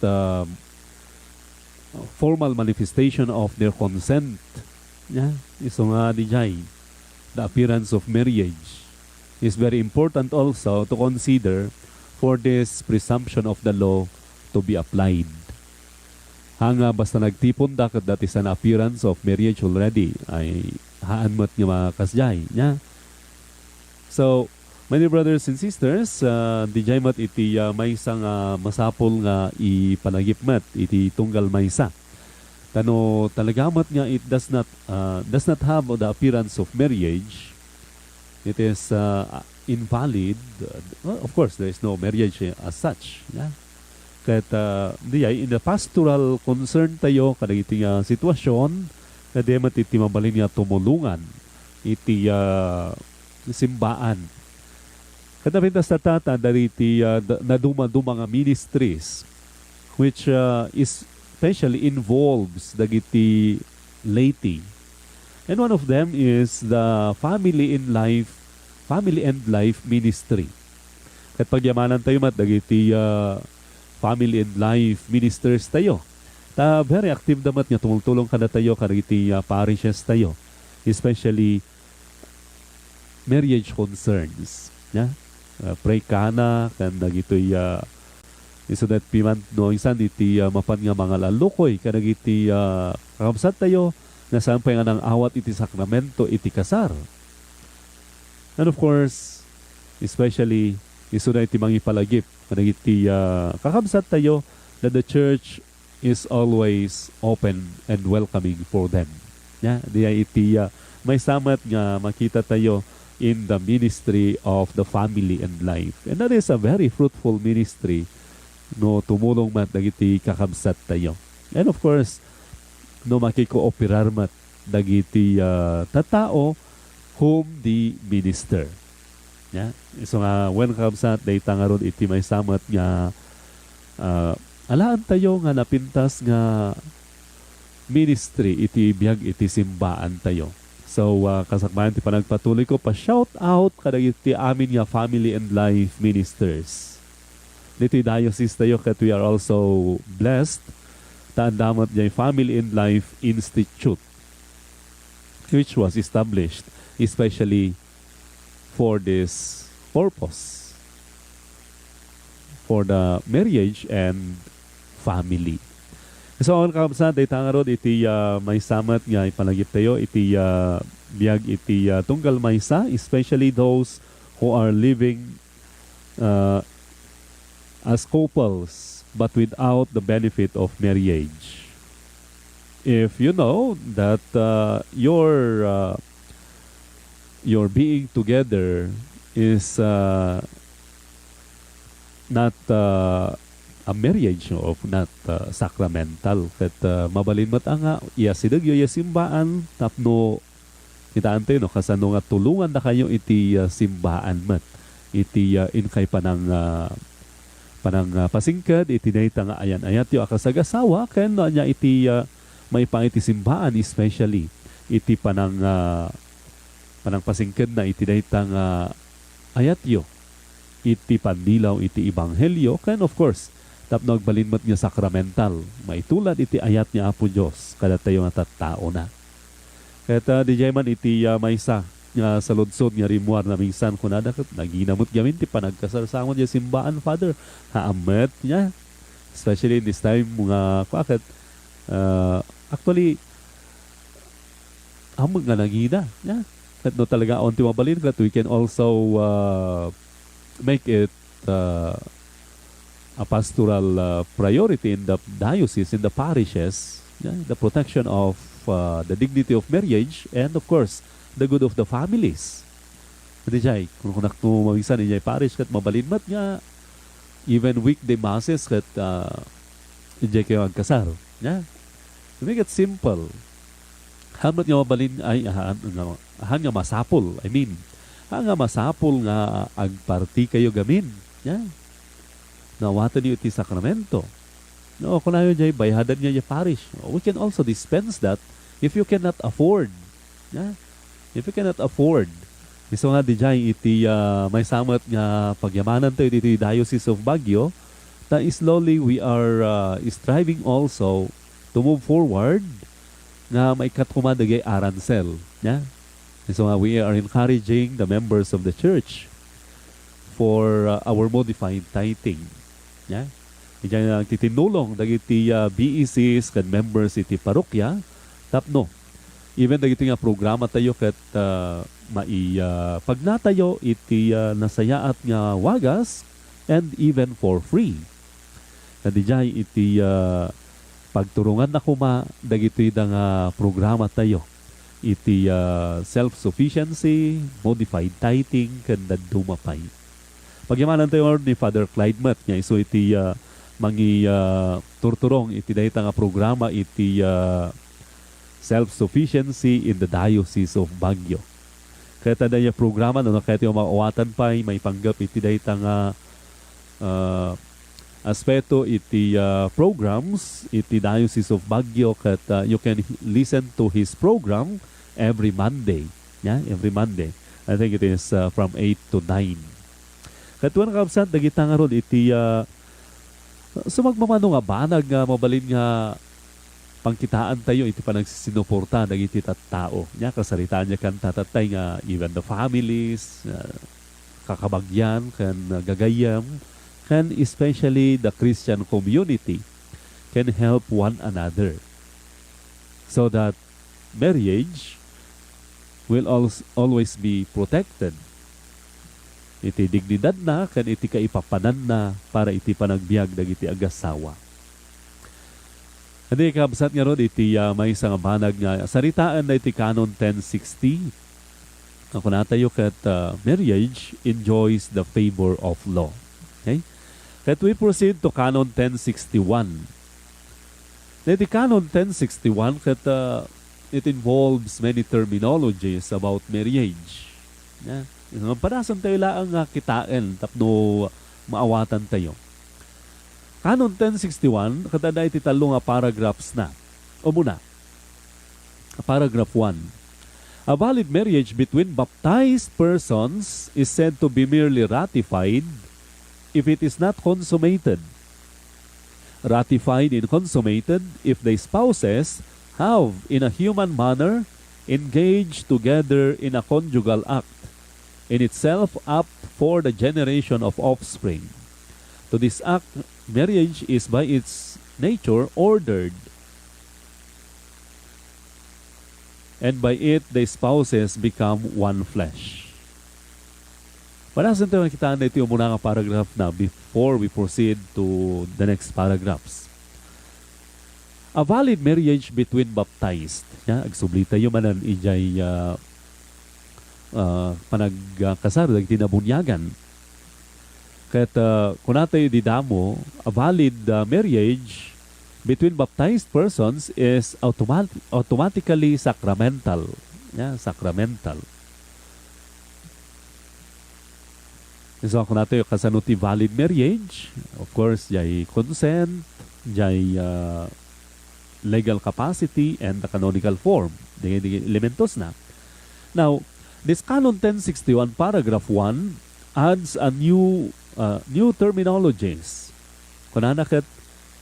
formal manifestation of their consent. Yeah, iso nga di jay, the appearance of marriage is very important also to consider for this presumption of the law to be applied. Hanga basta nagtipon da kat that is an appearance of marriage already, ay haan mo't nga makasjay. Yeah? So, many brothers and sisters, di jay mat iti maysa nga masapol nga ipanagipmat iti tunggal maysa. Tano talagamat nga it does not have the appearance of marriage. It is invalid. Well, of course, there is no marriage as such. Yeah? Kaya in the pastoral concern tayo kadagiti sitwasyon, kada iti mabalin nga tumulungan iti simbaan. Katapintas tatata dariti naduma-duma nga ministries which especially involves dagiti laity. And one of them is the family and life ministry. Kat pagyamanan tayo mat dagiti family and life ministers tayo. Ta very active damat nga tumultulong kada tayo kadagiti parishes tayo. Especially marriage concerns. Ya? Pray ka na kan dagitoy iso that piman no insan iti mapan nga mga lalukoy kadagiti kakamsat tayo na sampay nga ng awat iti sakramento iti kasar. And of course, especially iso na iti mangipalagip kadagiti kakamsat tayo that the church is always open and welcoming for them. Ya, diya iti may samat nga makita tayo in the ministry of the family and life. And that is a very fruitful ministry no tumulong mat dagiti kakamsat tayo. And of course, no makikooperar mat dagiti tatao whom the minister. Ya, so nga when kakamsat day tangaron iti may samat nga alaan tayo nga napintas nga ministry iti biyag iti simbaan tayo. So kasakbayan ti panagpatuloy ko pa shout out kadagiti amin nga family and life ministers. Dito diocese tayo kat we are also blessed taan damat jay Family and Life Institute which was established especially for this purpose, for the marriage and family. So on kakamsan day tangarod iti may samat nga ipanagip tayo iti biyag iti tunggal maysa, especially those who are living as couples but without the benefit of marriage. If you know that your being together is not a marriage of not sacramental ket mabalin mat nga iya sidagyo iya simbaan tapno itaante no kasano nga tulungan na kayo iti simbaan mat iti inkay panang pasingkad iti dayta nga ayan-ayat yo akasagasawa ken no nya iti may pang iti simbaan especially iti panang pasingkad na iti dayta nga ayat yo iti pandilaw iti ebanghelyo ken of course tapno agbalinmat nga sakramental maitulad iti ayat niya Apo Dios kada tayo nga tattao na. Kaya di man iti maysa nga sa ludsod nga rimuar na minsan kunada ket naginamot gamin ti panagkasarsangon di simbaan Father haamet niya especially in this time mga kwaket actually amog nga nagina niya ket no talaga on ti mabalin ket we can also make it a pastoral priority in the diocese, in the parishes, the protection of the dignity of marriage, and of course, the good of the families. Hindi jay, kung nakto mawisan ni parish kat mabalinmat nga, even weekday masses kat hindi kayo magkasar. To make it simple, hamot nga mabalin ay ahan nga masapol. I mean, ahan nga masapol nga agparti kayo gamin. Nawatan niyo iti sakramento. No, kung na yun jay, bayhadan niya yung parish. We can also dispense that if you cannot afford. If you cannot afford. Iso nga di jay, iti may samat nga pagyamanan tayo dito Diocese of Baguio, ta slowly we are striving also to move forward nga may katkumadagay arancel. So we are encouraging the members of the church for our modified tithing. Diyan ang titinulong dagiti BECs kan members iti parokya tapno even dagiti nga programa tayo ket pagnatayo iti nasayaat nga wagas and even for free. Kadijay iti pagturungan na kuma dagiti nga programa tayo iti self-sufficiency, modified tithing ken dadumapay. Pagyamanan tayo ni Father Clyde Matt niya iso iti mangi turturong iti dayta nga programa iti self-sufficiency in the Diocese of Baguio. Kaya tada yung programa no kaya yung maawatan pa may panggep iti dayta nga aspeto iti programs iti Diocese of Baguio kat you can listen to his program every Monday. Every Monday. I think it is from 8 to 9. Katuan kapsat dagita nga rod iti So magmamano nga banag nga mabalin nga pangkitaan tayo iti panagsinuporta dagiti tattao. Nya kasalitaan niya kan tatatay nga even the families, kakabagyan, kan gagayam, can especially the Christian community can help one another so that marriage will always be protected. Iti dignidad na kan iti kaipapanan na para iti panagbiag dagiti agasawa. Hindi kabsat nga ron iti may isang banag nga saritaan na iti Canon 1060. Ako natayo kat marriage enjoys the favor of law. Okay? Kat we proceed to Canon 1061. Iti Canon 1061 kat it involves many terminologies about marriage. Yeah. Padasan tayo lang nga kitain tapno maawatan tayo. Canon 1061, katada iti talo nga paragraphs na. O muna, paragraph 1. A valid marriage between baptized persons is said to be merely ratified if it is not consummated. Ratified and consummated if the spouses have, in a human manner, engaged together in a conjugal act, in itself apt for the generation of offspring. To this act, marriage is by its nature ordered, and by it the spouses become one flesh. Panasan tayo nakita na ito yung muna nga paragraph na before we proceed to the next paragraphs. A valid marriage between baptized. Agsubli tayo manan ijay panagkasar, tinabunyagan. Kat kung tayo didamo, a valid marriage between baptized persons is automatically sacramental. Sacramental. So kung tayo kasanuti valid marriage, of course, jay consent, jay legal capacity, and the canonical form. Di elementos na. Now, this Canon 1061 paragraph 1 adds a new terminologies. Kunanakat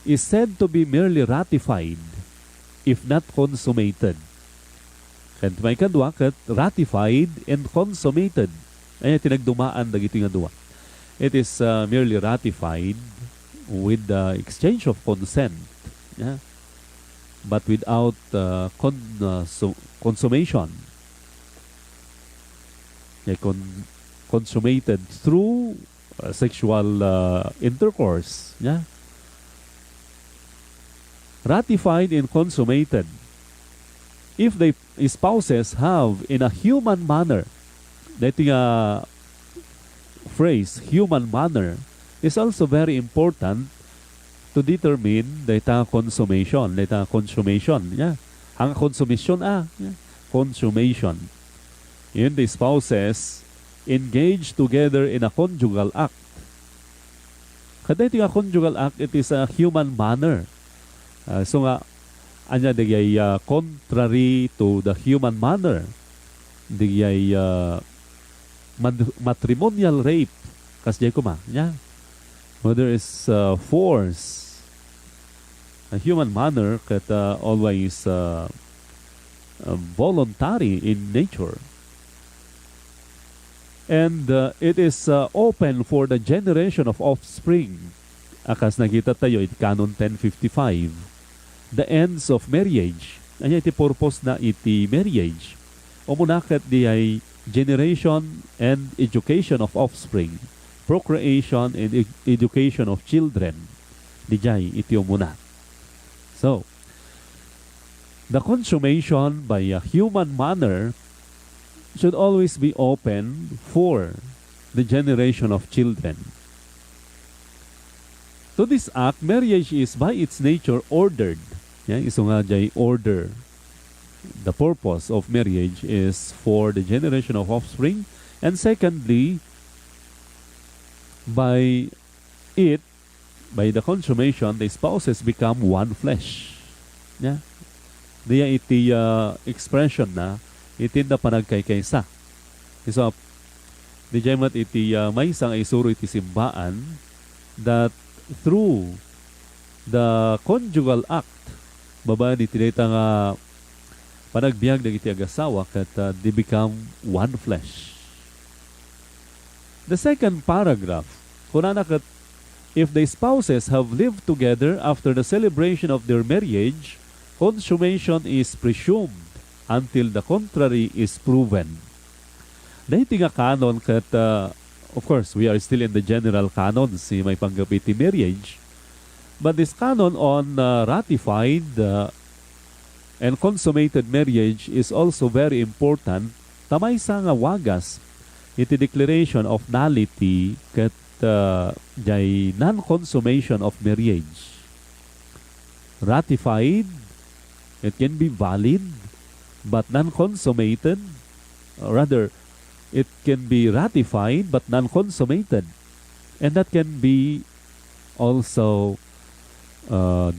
is said to be merely ratified if not consummated. And may kadwa kat ratified and consummated. Ay tinagdumaan dagiti nga duwa. It is merely ratified with the exchange of consent. Yeah? But without consummation. Consummated through sexual intercourse. Yeah? Ratified and consummated if the spouses have in a human manner. That phrase, human manner, is also very important to determine data consummation. Data consummation. Yeah? Ang consummation yeah? Consummation. In the spouses engage together in a conjugal act. Kada ito nga conjugal act, it is a human manner. So nga, anya digay contrary to the human manner. Digay matrimonial rape. Kasjay ko ma. Yeah. Where there is force. A human manner that always voluntary in nature. And it is open for the generation of offspring. Akas nakita tayo it Canon 1055. The ends of marriage. Anya iti purpose na iti marriage. O munakat di ay generation and education of offspring. Procreation and education of children. Di jay iti muna. So, the consummation by a human manner should always be open for the generation of children. To this act, marriage is by its nature ordered. Yeah, iso nga jay order. The purpose of marriage is for the generation of offspring. And secondly, by it, by the consummation, the spouses become one flesh. Yeah? Diya iti expression na itin na panagkaysa. So, di jay mat iti may isang isuro iti simbaan that through the conjugal act baba ni tinita nga panagbiag dagiti agasawa ket they become one flesh. The second paragraph kunana ket if the spouses have lived together after the celebration of their marriage, consummation is presumed until the contrary is proven. Dahiti nga canon ket of course we are still in the general canon si may panggep iti marriage. But this canon on ratified and consummated marriage is also very important. Tamaysa nga wagas iti declaration of nullity ket jay non-consummation of marriage. Ratified, it can be valid, but non-consummated, or rather, it can be ratified but non-consummated. And that can be also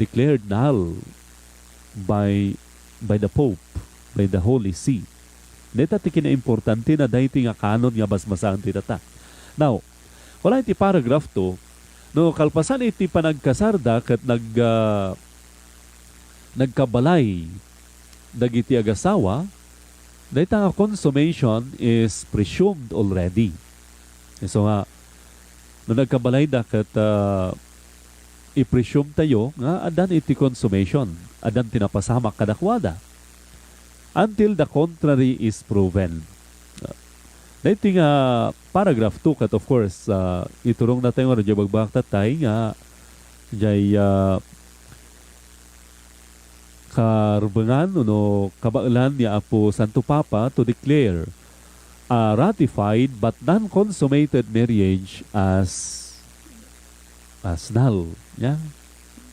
declared null by the Pope, by the Holy See. Dito ti kina-importante na dahiting nga kanon nga basmasahan ti tata. Now, wala iti paragraph 2, no kalpasan iti panagkasarda ket nagkabalay dagiti agasawa, dahita nga consummation is presumed already. So nga, no nagkabalay da ket i-presume tayo nga adan iti consummation, adan tinapasamak kadakwada until the contrary is proven. Dahiti nga paragraph 2 kat of course iturong na tayo nga bagbakta tayo nga jay karbangan no kabailan ni Apo Santo Papa to declare a ratified but non-consummated marriage as null, yeah,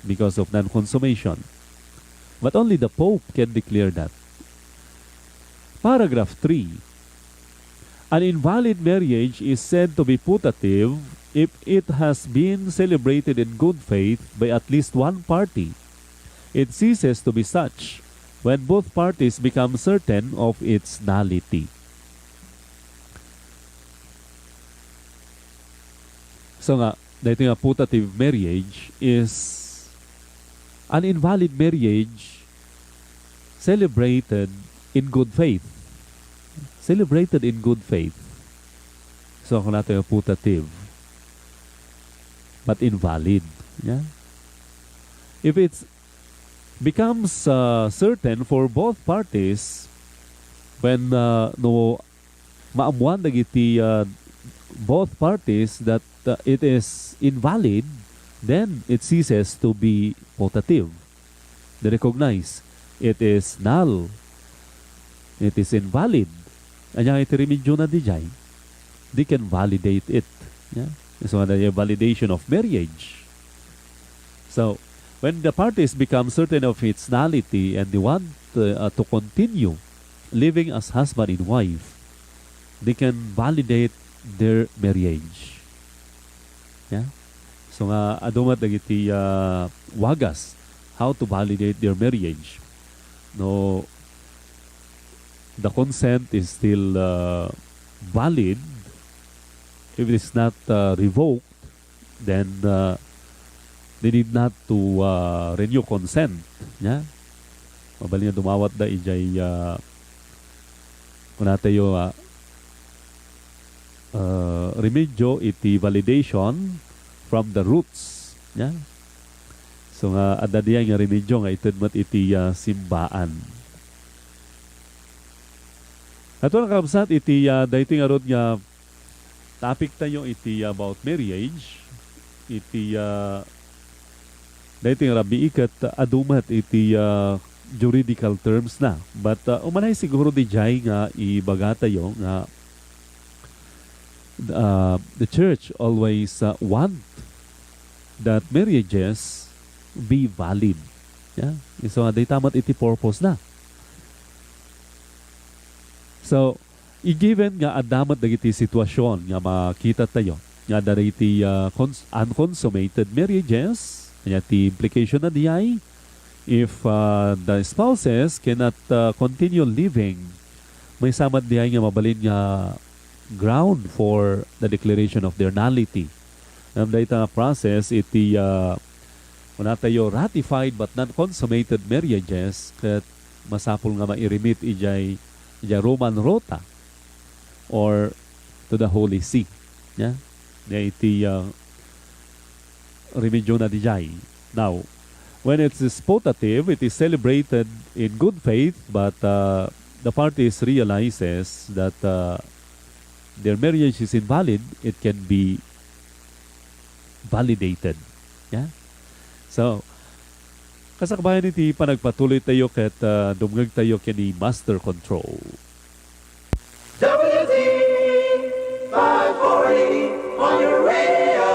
because of non-consummation. But only the Pope can declare that. Paragraph 3. An invalid marriage is said to be putative if it has been celebrated in good faith by at least one party. It ceases to be such when both parties become certain of its nullity. So nga, dahito nga putative marriage is an invalid marriage celebrated in good faith. Celebrated in good faith. So kung natin yung putative but invalid. Yeah? If it becomes certain for both parties when no maamuan dagiti both parties that it is invalid, then it ceases to be putative. They recognize it is null. It is invalid. Anya iti remedyo na di jay, they can validate it. Yeah? So the validation of marriage. So when the parties become certain of its nullity and they want to continue living as husband and wife, they can validate their marriage. Yeah? So nga adumat dagiti wagas how to validate their marriage. No, the consent is still valid. If it is not revoked, then they need not to renew consent. Yeah? Mabali nga dumawat da ijay kuna tayo remedyo iti validation from the roots. Yeah? So nga adadiya nga remedyo nga itudmat iti simbaan. Ato na kabsat iti dahito nga rod nga topic tayo iti about marriage. Iti dahito nga rabi ikat adumat iti juridical terms na. But umanay siguro di jay nga ibaga tayo nga the church always want that marriages be valid. Yeah? So day tamat iti purpose na. So, i-given nga adamat dagiti sitwasyon nga makita tayo nga dagiti unconsummated marriages, kanya ti implication na diay if the spouses cannot continue living, may samad diay nga mabalin nga ground for the declaration of their nullity. Dahito nga process iti Una tayo ratified but non-consummated marriages ket masapul nga mairimit ijay Roman Rota or to the Holy See. Yeah? Iti religion na dijay. Now, when it is putative, it is celebrated in good faith, but the parties realizes that their marriage is invalid, it can be validated. Yeah? So, kasakbayan iti panagpatuloy tayo ket dumgag tayo kini master control. WD 540 on your radio.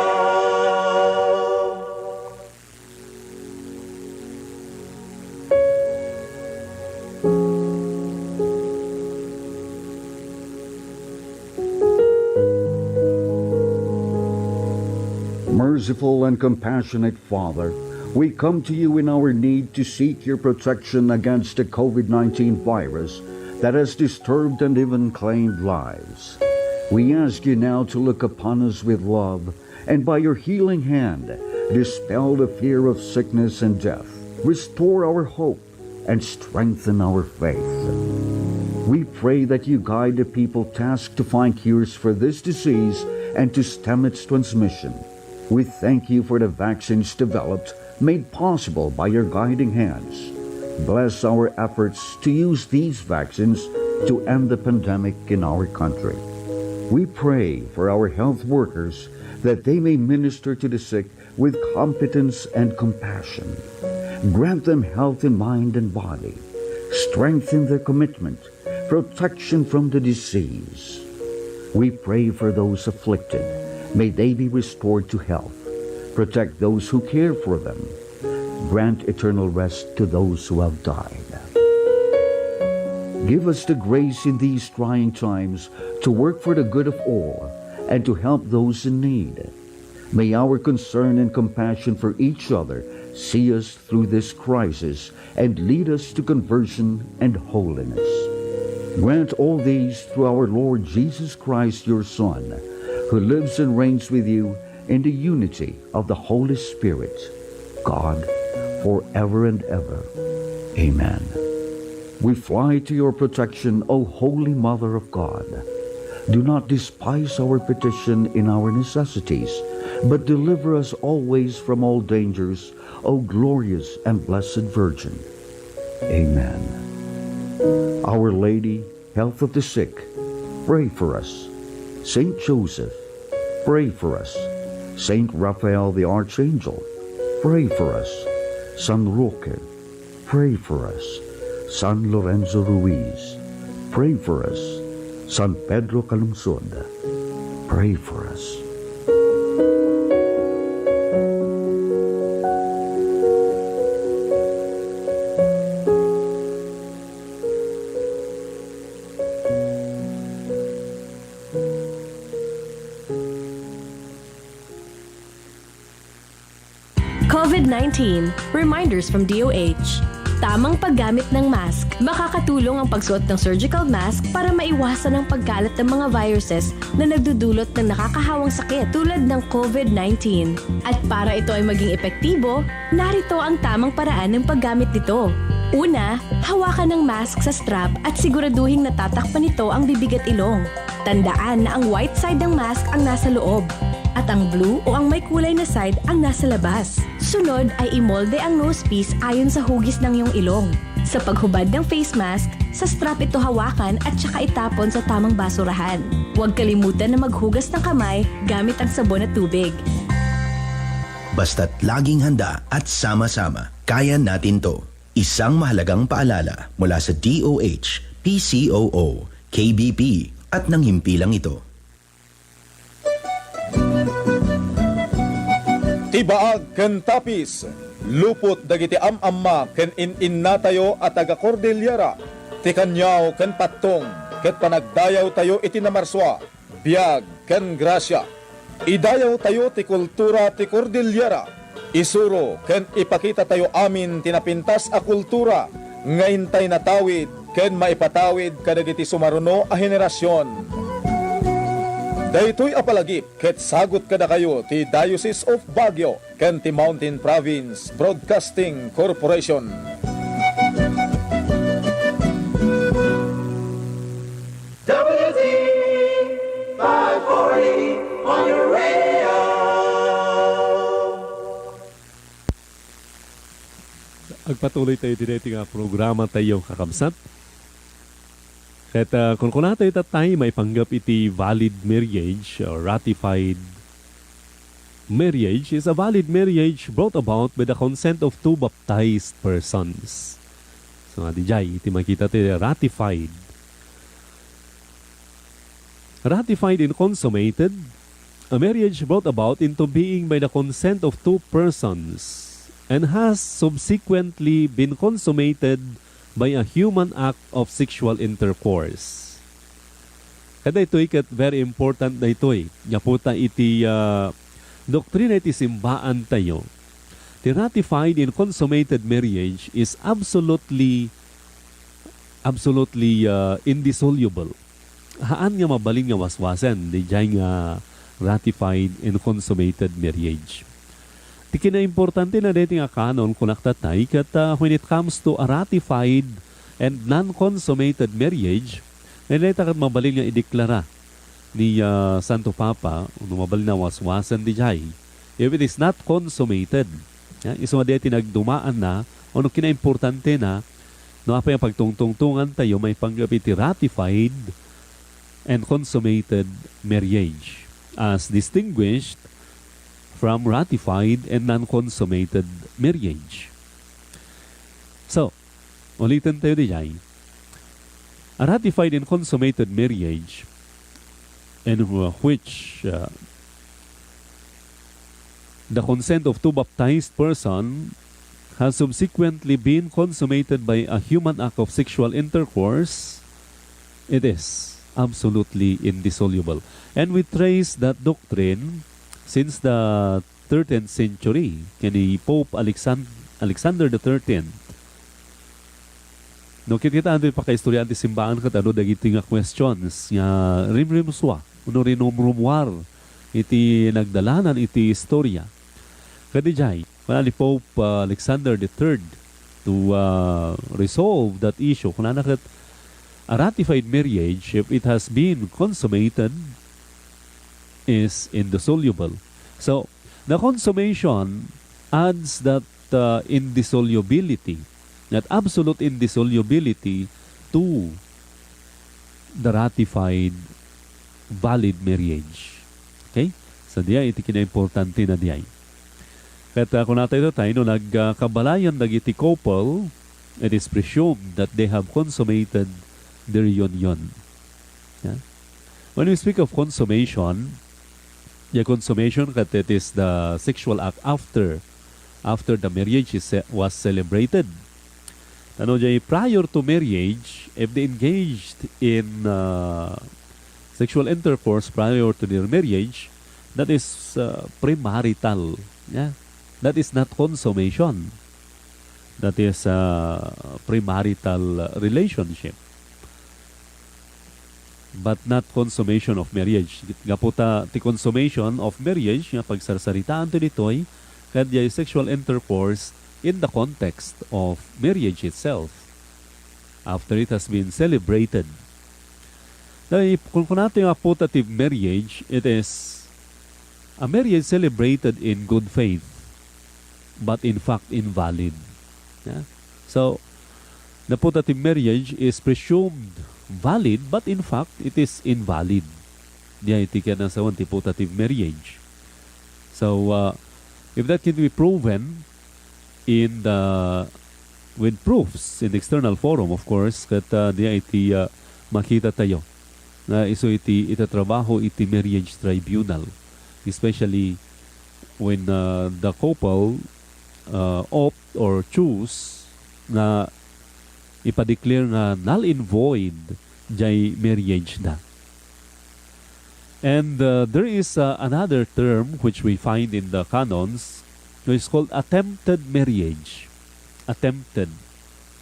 Merciful and compassionate Father, we come to you in our need to seek your protection against the COVID-19 virus that has disturbed and even claimed lives. We ask you now to look upon us with love and by your healing hand, dispel the fear of sickness and death, restore our hope, and strengthen our faith. We pray that you guide the people tasked to find cures for this disease and to stem its transmission. We thank you for the vaccines developed, made possible by your guiding hands. Bless our efforts to use these vaccines to end the pandemic in our country. We pray for our health workers that they may minister to the sick with competence and compassion. Grant them health in mind and body. Strengthen their commitment, protection from the disease. We pray for those afflicted. May they be restored to health. Protect those who care for them. Grant eternal rest to those who have died. Give us the grace in these trying times to work for the good of all and to help those in need. May our concern and compassion for each other see us through this crisis and lead us to conversion and holiness. Grant all these through our Lord Jesus Christ, your Son, who lives and reigns with you in the unity of the Holy Spirit, God, forever and ever. Amen. We fly to your protection, O Holy Mother of God. Do not despise our petition in our necessities, but deliver us always from all dangers, O glorious and blessed Virgin. Amen. Our Lady, health of the sick, pray for us. Saint Joseph, pray for us. Saint Raphael the Archangel, pray for us. San Roque, pray for us. San Lorenzo Ruiz, pray for us. San Pedro Calungsod, pray for us. COVID-19, reminders from DOH. Tamang paggamit ng mask. Makakatulong ang pagsuot ng surgical mask para maiwasan ang pagkalat ng mga viruses na nagdudulot ng nakakahawang sakit tulad ng COVID-19. At para ito ay maging epektibo, narito ang tamang paraan ng paggamit nito. Una, hawakan ng mask sa strap at siguraduhing natatakpan nito ang bibig at ilong. Tandaan na ang white side ng mask ang nasa loob at ang blue o ang may kulay na side ang nasa labas. Sunod ay imolde ang nosepiece ayon sa hugis ng iyong ilong. Sa paghubad ng face mask, sa strap ito hawakan at saka itapon sa tamang basurahan. Huwag kalimutan na maghugas ng kamay gamit ang sabon at tubig. Basta't laging handa at sama-sama, kaya natin to. Isang mahalagang paalala mula sa DOH, PCOO, KBP at ng himpilang ito. Tibaag ken tapis, lupot dagiti amamma ken in-inna tayo at taga Cordillera, ti kanyaw ken patong, ket panagdayaw tayo iti namarswa, biag ken grasya. Idayaw tayo ti kultura ti Cordillera, isuro ken ipakita tayo amin tinapintas a kultura, ngayon tay natawid ken maipatawid kadagiti sumaruno a henerasyon. Daytoy apalagip ket sagot kada kayo ti Diocese of Baguio ken ti Mountain Province Broadcasting Corporation. WT 540 on your radio. Agpatuloy tayo dito nga programa tayo kakamsat. Kaya kung natin tayo may panggap iti valid marriage or ratified marriage is a valid marriage brought about by the consent of two baptized persons. So nga di jay, iti makita tayo ratified. Ratified and consummated, a marriage brought about into being by the consent of two persons and has subsequently been consummated by a human act of sexual intercourse. Kada ito'y very important na ito'y. Yaputa iti doktrina iti simbaan tayo. The ratified and consummated marriage is absolutely indissoluble. Haan nga mabaling nga waswasan di dyan nga ratified and consummated marriage. Di kina-importante na dito nga kanon kung naktatay kat when it comes to a ratified and non-consummated marriage, nalita kat mabalin nga ideklara ni Santo Papa, mabalin na waswasan di jay. If it is not consummated, iso nga dito nagdumaan na, ano kina-importante na, no apa yung pagtungtungtungan tayo, may panggapiti ratified and consummated marriage as distinguished from ratified and non-consummated marriage. So, ulitin tayo diyan. A ratified and consummated marriage in which the consent of two baptized person has subsequently been consummated by a human act of sexual intercourse, it is absolutely indissoluble. And we trace that doctrine since the 13th century, kani Pope Alexander the 13th. No, kita ando pa kaistorya anti simbaan kat ano dagiti nga questions nga rimrimswa, uno rinomrumwar iti nagdalanan iti istorya. Kadi jay, ni Pope Alexander the 3rd to resolve that issue. Kung anakat a ratified marriage, if it has been consummated, is indissoluble. So, the consummation adds that indissolubility, that absolute indissolubility to the ratified valid marriage. Okay? So, diya, iti kina-importante na diya. Kaya kung natin ito tayo, no, nagkabalayan nagiti couple, it is presumed that they have consummated their union. Yeah? When we speak of consummation, the consummation that it is the sexual act after the marriage was celebrated. Ano jay, prior to marriage, if they engaged in sexual intercourse prior to their marriage, that is premarital. Yeah? That is not consummation. That is premarital relationship. But not consummation of marriage. Gaputa ti consummation of marriage, nga pagsarsaritaan to ditoy, kadya sexual intercourse in the context of marriage itself. After it has been celebrated. Dahil kung natin yung putative marriage, it is a marriage celebrated in good faith, but in fact invalid. Yeah? So, the putative marriage is presumed valid, but in fact, it is invalid. Diya iti ka na sa one putative marriage. So, if that can be proven with proofs in the external forum, of course, kat diya iti makita tayo na iso iti itatrabaho iti marriage tribunal, especially when the couple opt or choose na ipa-declare nga null and void jay marriage na. And there is another term which we find in the canons, which is called attempted marriage. Attempted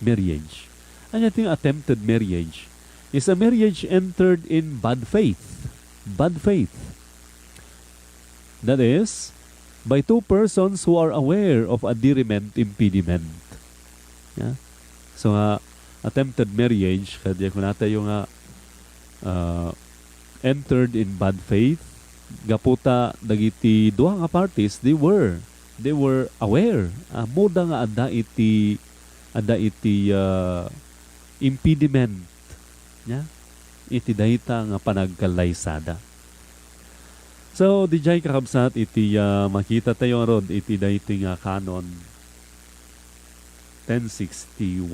marriage. Ano yung attempted marriage? Is a marriage entered in bad faith bad faith. That is, by two persons who are aware of a diriment impediment. Yeah? So, attempted marriage, kaya kung natin yung entered in bad faith, gaputa dagiti duha nga parties, they were aware. Muda nga ada iti impediment. Yeah? Iti dayta nga panagkalaysada. So, di jay kakabsat iti makita tayo rod iti dayti nga canon 1061.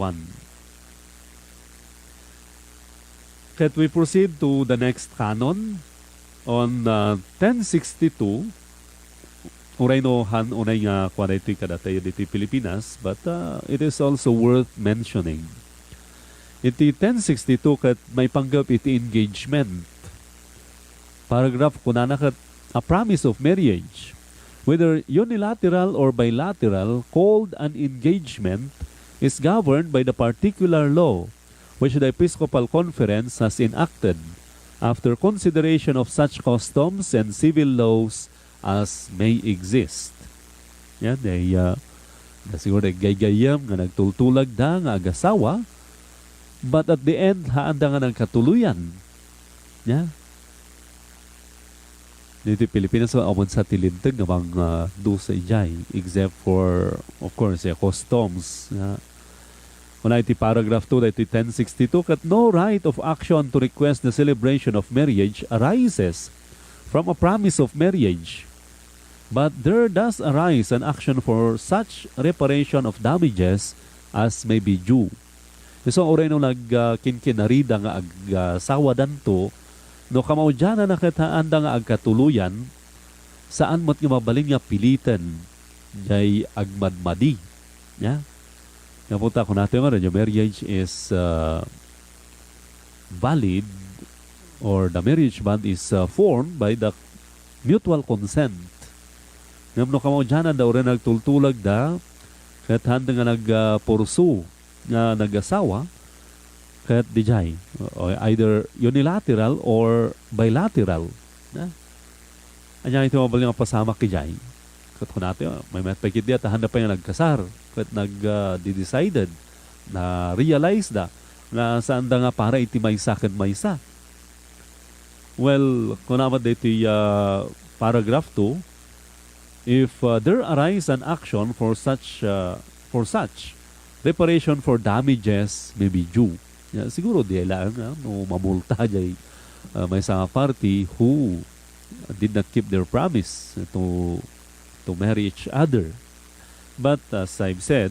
Ket we proceed to the next canon on 1062. Uray no han unay nga kwa iti kadatayo diti Pilipinas, but it is also worth mentioning. Iti 1062 ket may panggap iti engagement. Paragraph kunana ket a promise of marriage, whether unilateral or bilateral, called an engagement, is governed by the particular law which the Episcopal Conference has enacted after consideration of such customs and civil laws as may exist. Yan, siguro gaygayam nga nagtultulag da nga agasawa, but at the end, haanda nga ng katuluyan. Yan. Dito Pilipinas, amon sa tilintag nga mga dusa ijay, except for, of course, customs. Una iti paragraph 2, iti 1062, that no right of action to request the celebration of marriage arises from a promise of marriage, but there does arise an action for such reparation of damages as may be due. So, oray nung nagkinkinarida nga sawadan to, no kamaudyan na nakitaanda nga agkatuluyan, saan mo't nga mabalin nga pilitan, jay agmadmadi. Yeah? Napunta ko natin nga rin, yung marriage is valid, or the marriage bond is formed by the mutual consent. Ngam no kamaudyan na daw rin nagtultulag da, kahit handa nga nagpursu nga nag-asawa, kahit dijay, either unilateral or bilateral. Anya ito mabaling nga pasama kijay. Kahit ko natin, may matpakit diya, tahanda pa yung nagkasar, kahit nag-decided, na realize da, na saan da nga para iti maysa kan maysa. Well, kung naman dito paragraph 2, if there arise an action for such reparation for damages may be due. Yeah, siguro di lang no mamulta jay may sa party who did not keep their promise to marry each other. But as I've said,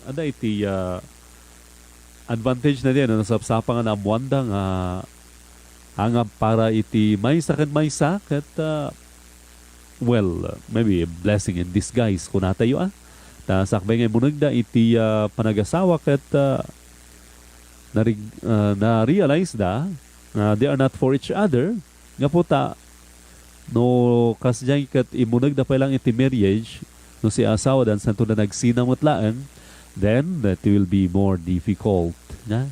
ada iti advantage na din no sapsapa nga namuanda nga hangap para iti maysa ken maysa ket maybe a blessing in disguise kun natayo ta sakbay nga munagda iti panagasawa ket na-realize da they are not for each other nga puta no kasjay ket imunag da pa lang iti marriage no si asawa dan santo na nagsinamutlaan, then that will be more difficult na.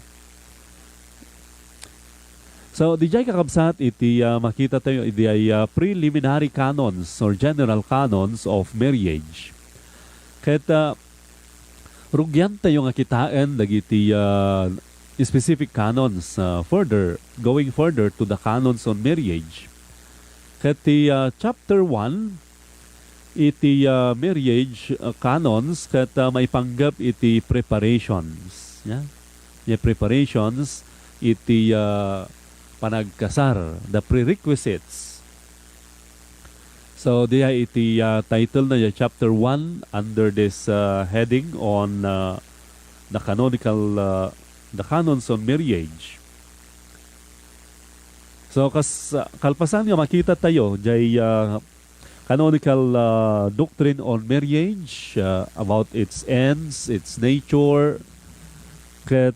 So di jay kakabsat iti makita tayo iti preliminary canons or general canons of marriage. Ket rugyan tayo nga kitaan dagiti specific canons going further to the canons on marriage. Kati chapter 1 iti marriage canons kat may panggap iti preparations. Yeah? Preparations iti panagkasar, the prerequisites. So diya iti title na chapter 1 under this heading on the canons on marriage. So kalpasan nga makita tayo jay canonical doctrine on marriage about its ends, its nature, ket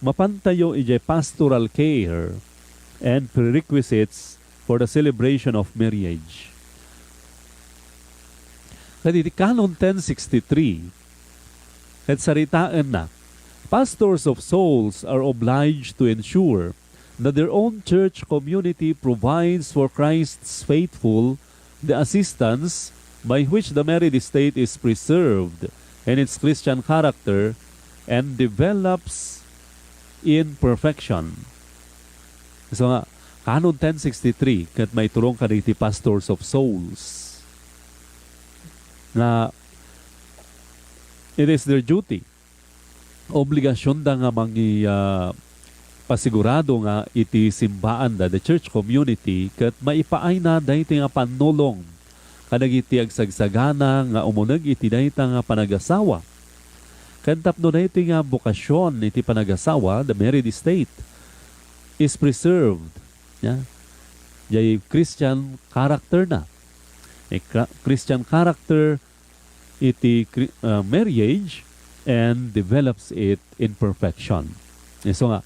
mapantayo ijay pastoral care and prerequisites for the celebration of marriage. Ket iti canon 1063 ket saritaan na, pastors of souls are obliged to ensure that their own church community provides for Christ's faithful the assistance by which the married state is preserved in its Christian character and develops in perfection. So nga, Canon 1063, kat may turong ka diti pastors of souls, na it is their duty, obligasyon da nga mangi pasigurado nga iti simbaan da, the church community, kat maipaay na dahiti nga panulong kadagiti agsagsagana nga umunag iti dahiti nga panagasawa. Kantapno dahiti nga bukasyon iti panagasawa, the married state, is preserved. Yeah? Jay Christian character na. Christian character iti marriage and develops it in perfection. So nga,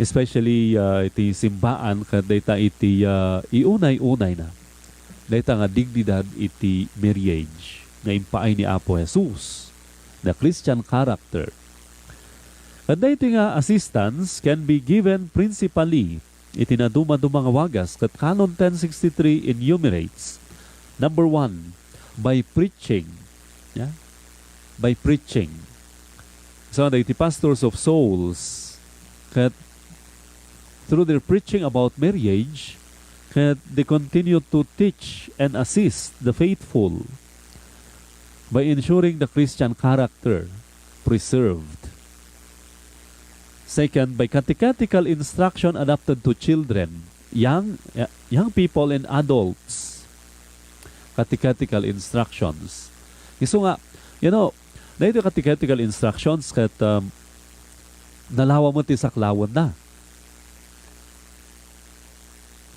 especially iti simbaan kad dayta iti iunay-unay na. Dayta nga dignidad iti marriage nga impaay ni Apo Jesus, the Christian character. At dayti nga assistance can be given principally iti naduma-duma nga wagas kat Canon 1063 enumerates. Number 1, by preaching. Yeah? By preaching. So dayti pastors of souls kat through their preaching about marriage kat they continue to teach and assist the faithful by ensuring the Christian character preserved. Second, by catechetical instruction adapted to children, young people and adults. Catechetical instructions. So nga, dahito catechetical instructions kat nalawa mo ti saklawan na.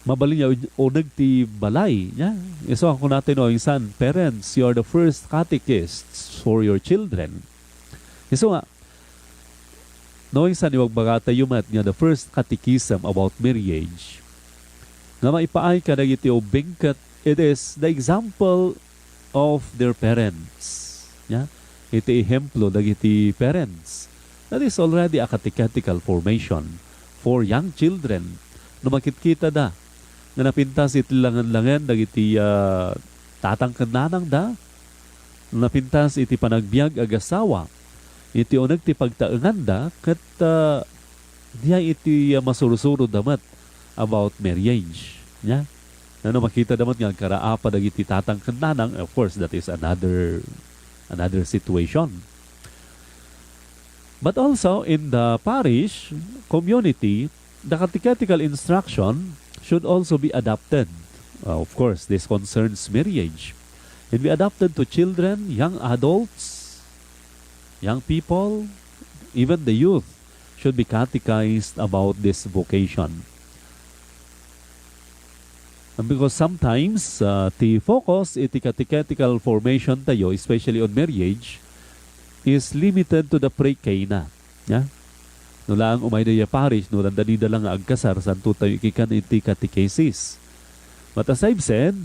Mabalin niya o nagti balay. Yeah? So ako natin insan, parents, you are the first catechists for your children. So nga, knowing sa niwag bagata yumat niya the first catechism about marriage, nga maipaay ka na iti o bingkat, it is the example of their parents. Yeah? Iti ehemplo dagiti parents. That is already a catechetical formation for young children. No makikita da, nga napintas iti langan-langan dagiti tatangkananang da, napintas iti panagbiag agasawa, iti onag ti pagtaengan da kat diya iti masurusuro damat about marriage. Yeah? Ano makita damat nga karaapa dagiti tatang kananang, of course that is another situation. But also in the parish community, the catechetical instruction should also be adapted. Of course, this concerns marriage. It be adapted to children, young adults, young people, even the youth should be catechized about this vocation. And because sometimes the focus iti catechetical formation tayo, especially on marriage, is limited to the pre-K na. Yeah? No lang umay na parish, no dandanida lang agkasar, santo tayo ikikan iti catechesis. But as I've said,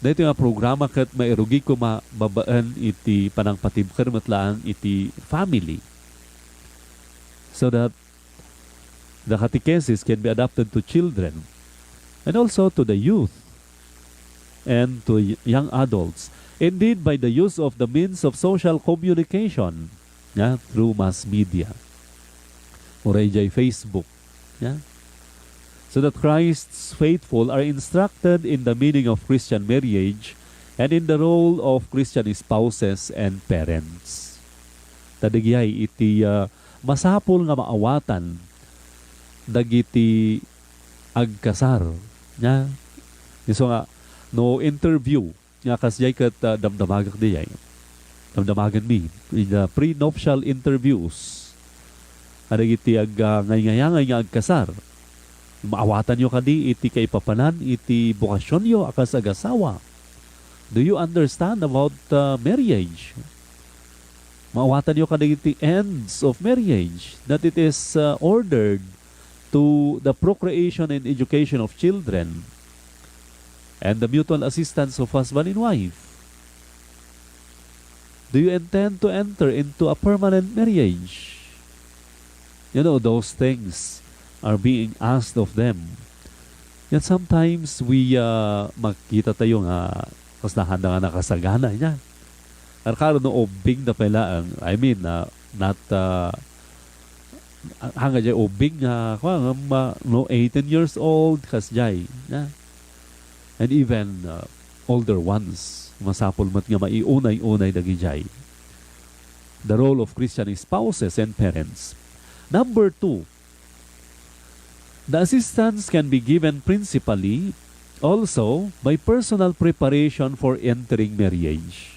dahito nga programa kat mairugi ko mababaan iti panangpatibkar matlaan iti family. So that the catechesis can be adapted to children and also to the youth and to young adults. Indeed, by the use of the means of social communication, yeah, through mass media or Facebook. Yeah? So that Christ's faithful are instructed in the meaning of Christian marriage and in the role of Christian spouses and parents. Tadigyay iti masapol nga maawatan dagiti agkasar. Yeah? So nga, no interview nga kasjay kat damdamagak diyay. Damdamagan mi. In the prenuptial interviews, adagiti ngay-ngayangay nga agkasar. Maawatan nyo kadi iti kaipapanan iti bukasyon nyo akas agasawa. Do you understand about marriage? Maawatan nyo kadi iti ends of marriage, that it is ordered to the procreation and education of children and the mutual assistance of husband and wife. Do you intend to enter into a permanent marriage? You know, those things are being asked of them. Yet sometimes we makita tayo nga kastahan na nga nakasagana niya. At karon no obing na pala ang, I mean, not hanga jay obing nga no 18 years old kas jay. Yeah. And even older ones, masapol mat nga maiunay-unay dagi jay. The role of Christian spouses and parents. Number 2, the assistance can be given principally also by personal preparation for entering marriage.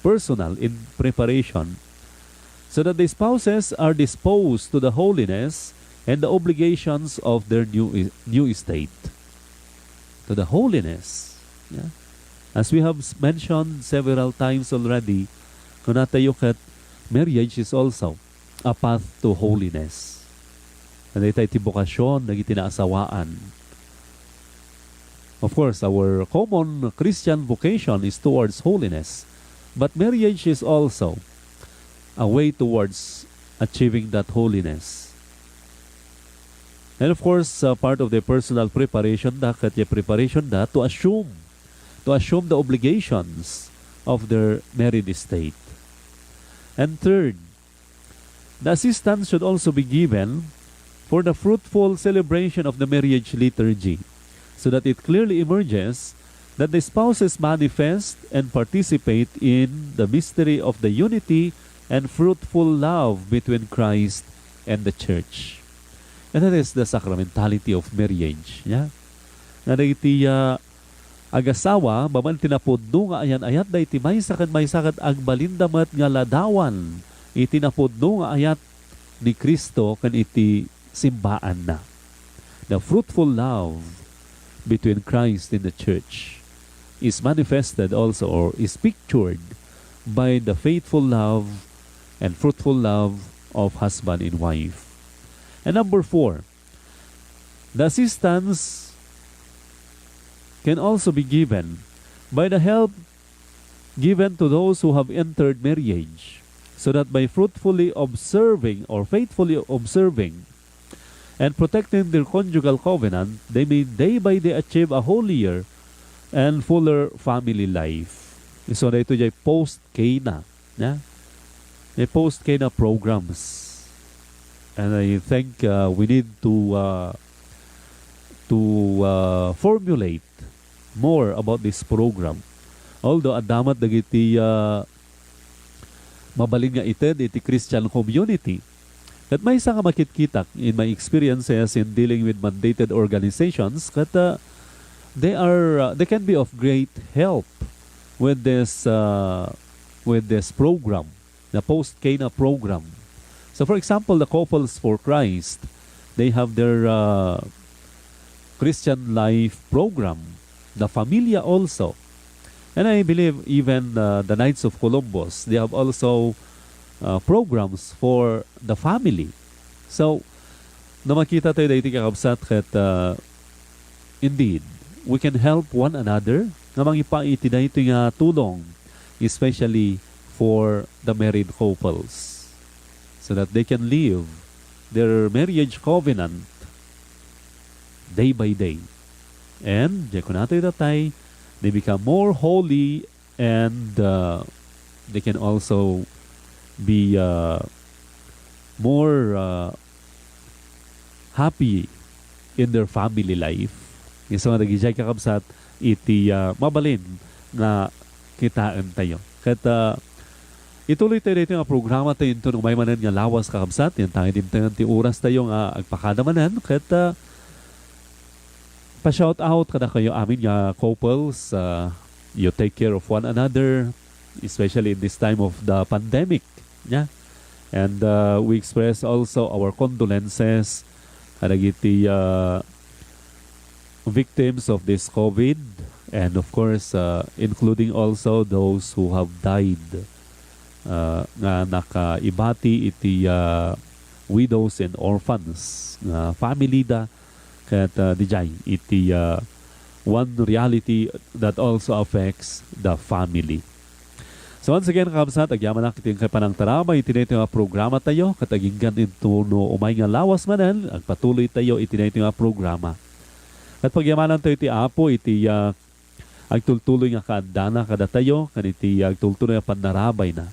Personal in preparation, so that the spouses are disposed to the holiness and the obligations of their new estate. To the holiness. Yeah? As we have mentioned several times already, kung natayo kat, marriage is also a path to holiness. And ito iti bokasyon na itinaasawaan. Of course, our common Christian vocation is towards holiness. But marriage is also a way towards achieving that holiness. And of course, part of the personal preparation da to assume the obligations of their married estate. And third, the assistance should also be given for the fruitful celebration of the marriage liturgy, so that it clearly emerges that the spouses manifest and participate in the mystery of the unity and fruitful love between Christ and the church. And that is the sacramentality of marriage. Yeah? Na iti agasawa, baman tinapudno nga ayan-ayat da iti may sakat agbalindamat nga ladawan. Iti napudno nga ayat ni Kristo kan iti simbaan na. The fruitful love between Christ and the church is manifested also, or is pictured by the faithful love and fruitful love of husband and wife. And number 4, the assistance can also be given by the help given to those who have entered marriage, so that by fruitfully observing or faithfully observing and protecting their conjugal covenant, they may day by day achieve a holier and fuller family life. So na ito ay post-Cana. Yeah? May post-Cana programs. And I think we need to formulate more about this program. Although adamat dagiti mabalin nga iti Christian community, at may isa nga makitkitak in my experiences in dealing with mandated organizations that they can be of great help with this program, the post-Cana program. So for example, the Couples for Christ, they have their Christian life program, the Familia also. And I believe even the Knights of Columbus, they have also programs for the family. So, na makita tayo dahil kakabsat kat indeed, we can help one another na mangipaiti na ito nga tulong, especially for the married couples, so that they can live their marriage covenant day by day. And, kung natin tatay, they become more holy, and they can also be more happy in their family life. Yung sa mga nagijay kakabsat, iti mabalin na kitaan tayo. Kaya ituloy tayo dito nga programa tayo ito nung may manan nga lawas kakabsat. Yan tayo din tayo ti oras tayo nga agpakadamanan. Kaya pa-shout out kada kayo amin nga couples. You take care of one another, especially in this time of the pandemic. Yeah. And we express also our condolences kadagiti victims of this COVID, and of course including also those who have died nga nakaibati iti widows and orphans family da kat dijay iti one reality that also affects the family. So once again, kakabsat, agyaman na kitin kay panang tarabay, itinay nga programa tayo, kataginggan ito no umay nga lawas manan, ang patuloy tayo, itinay nga programa. At pagyamanan tayo iti apo, iti agtultuloy nga kaandana kada tayo, kaniti agtultuloy nga panarabay na.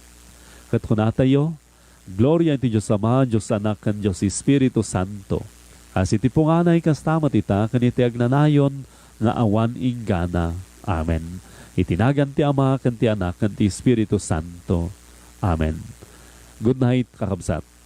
Kat kuna tayo, gloria iti Diyos Ama, Diyos Anak, kan Diyos Espiritu Santo. As iti punganay kastamat ita, kaniti agnanayon, nga awan ingana. Amen. Itinagan ti Ama, kan ti Anak, kan ti Espiritu Santo. Amen. Good night, kakabsat.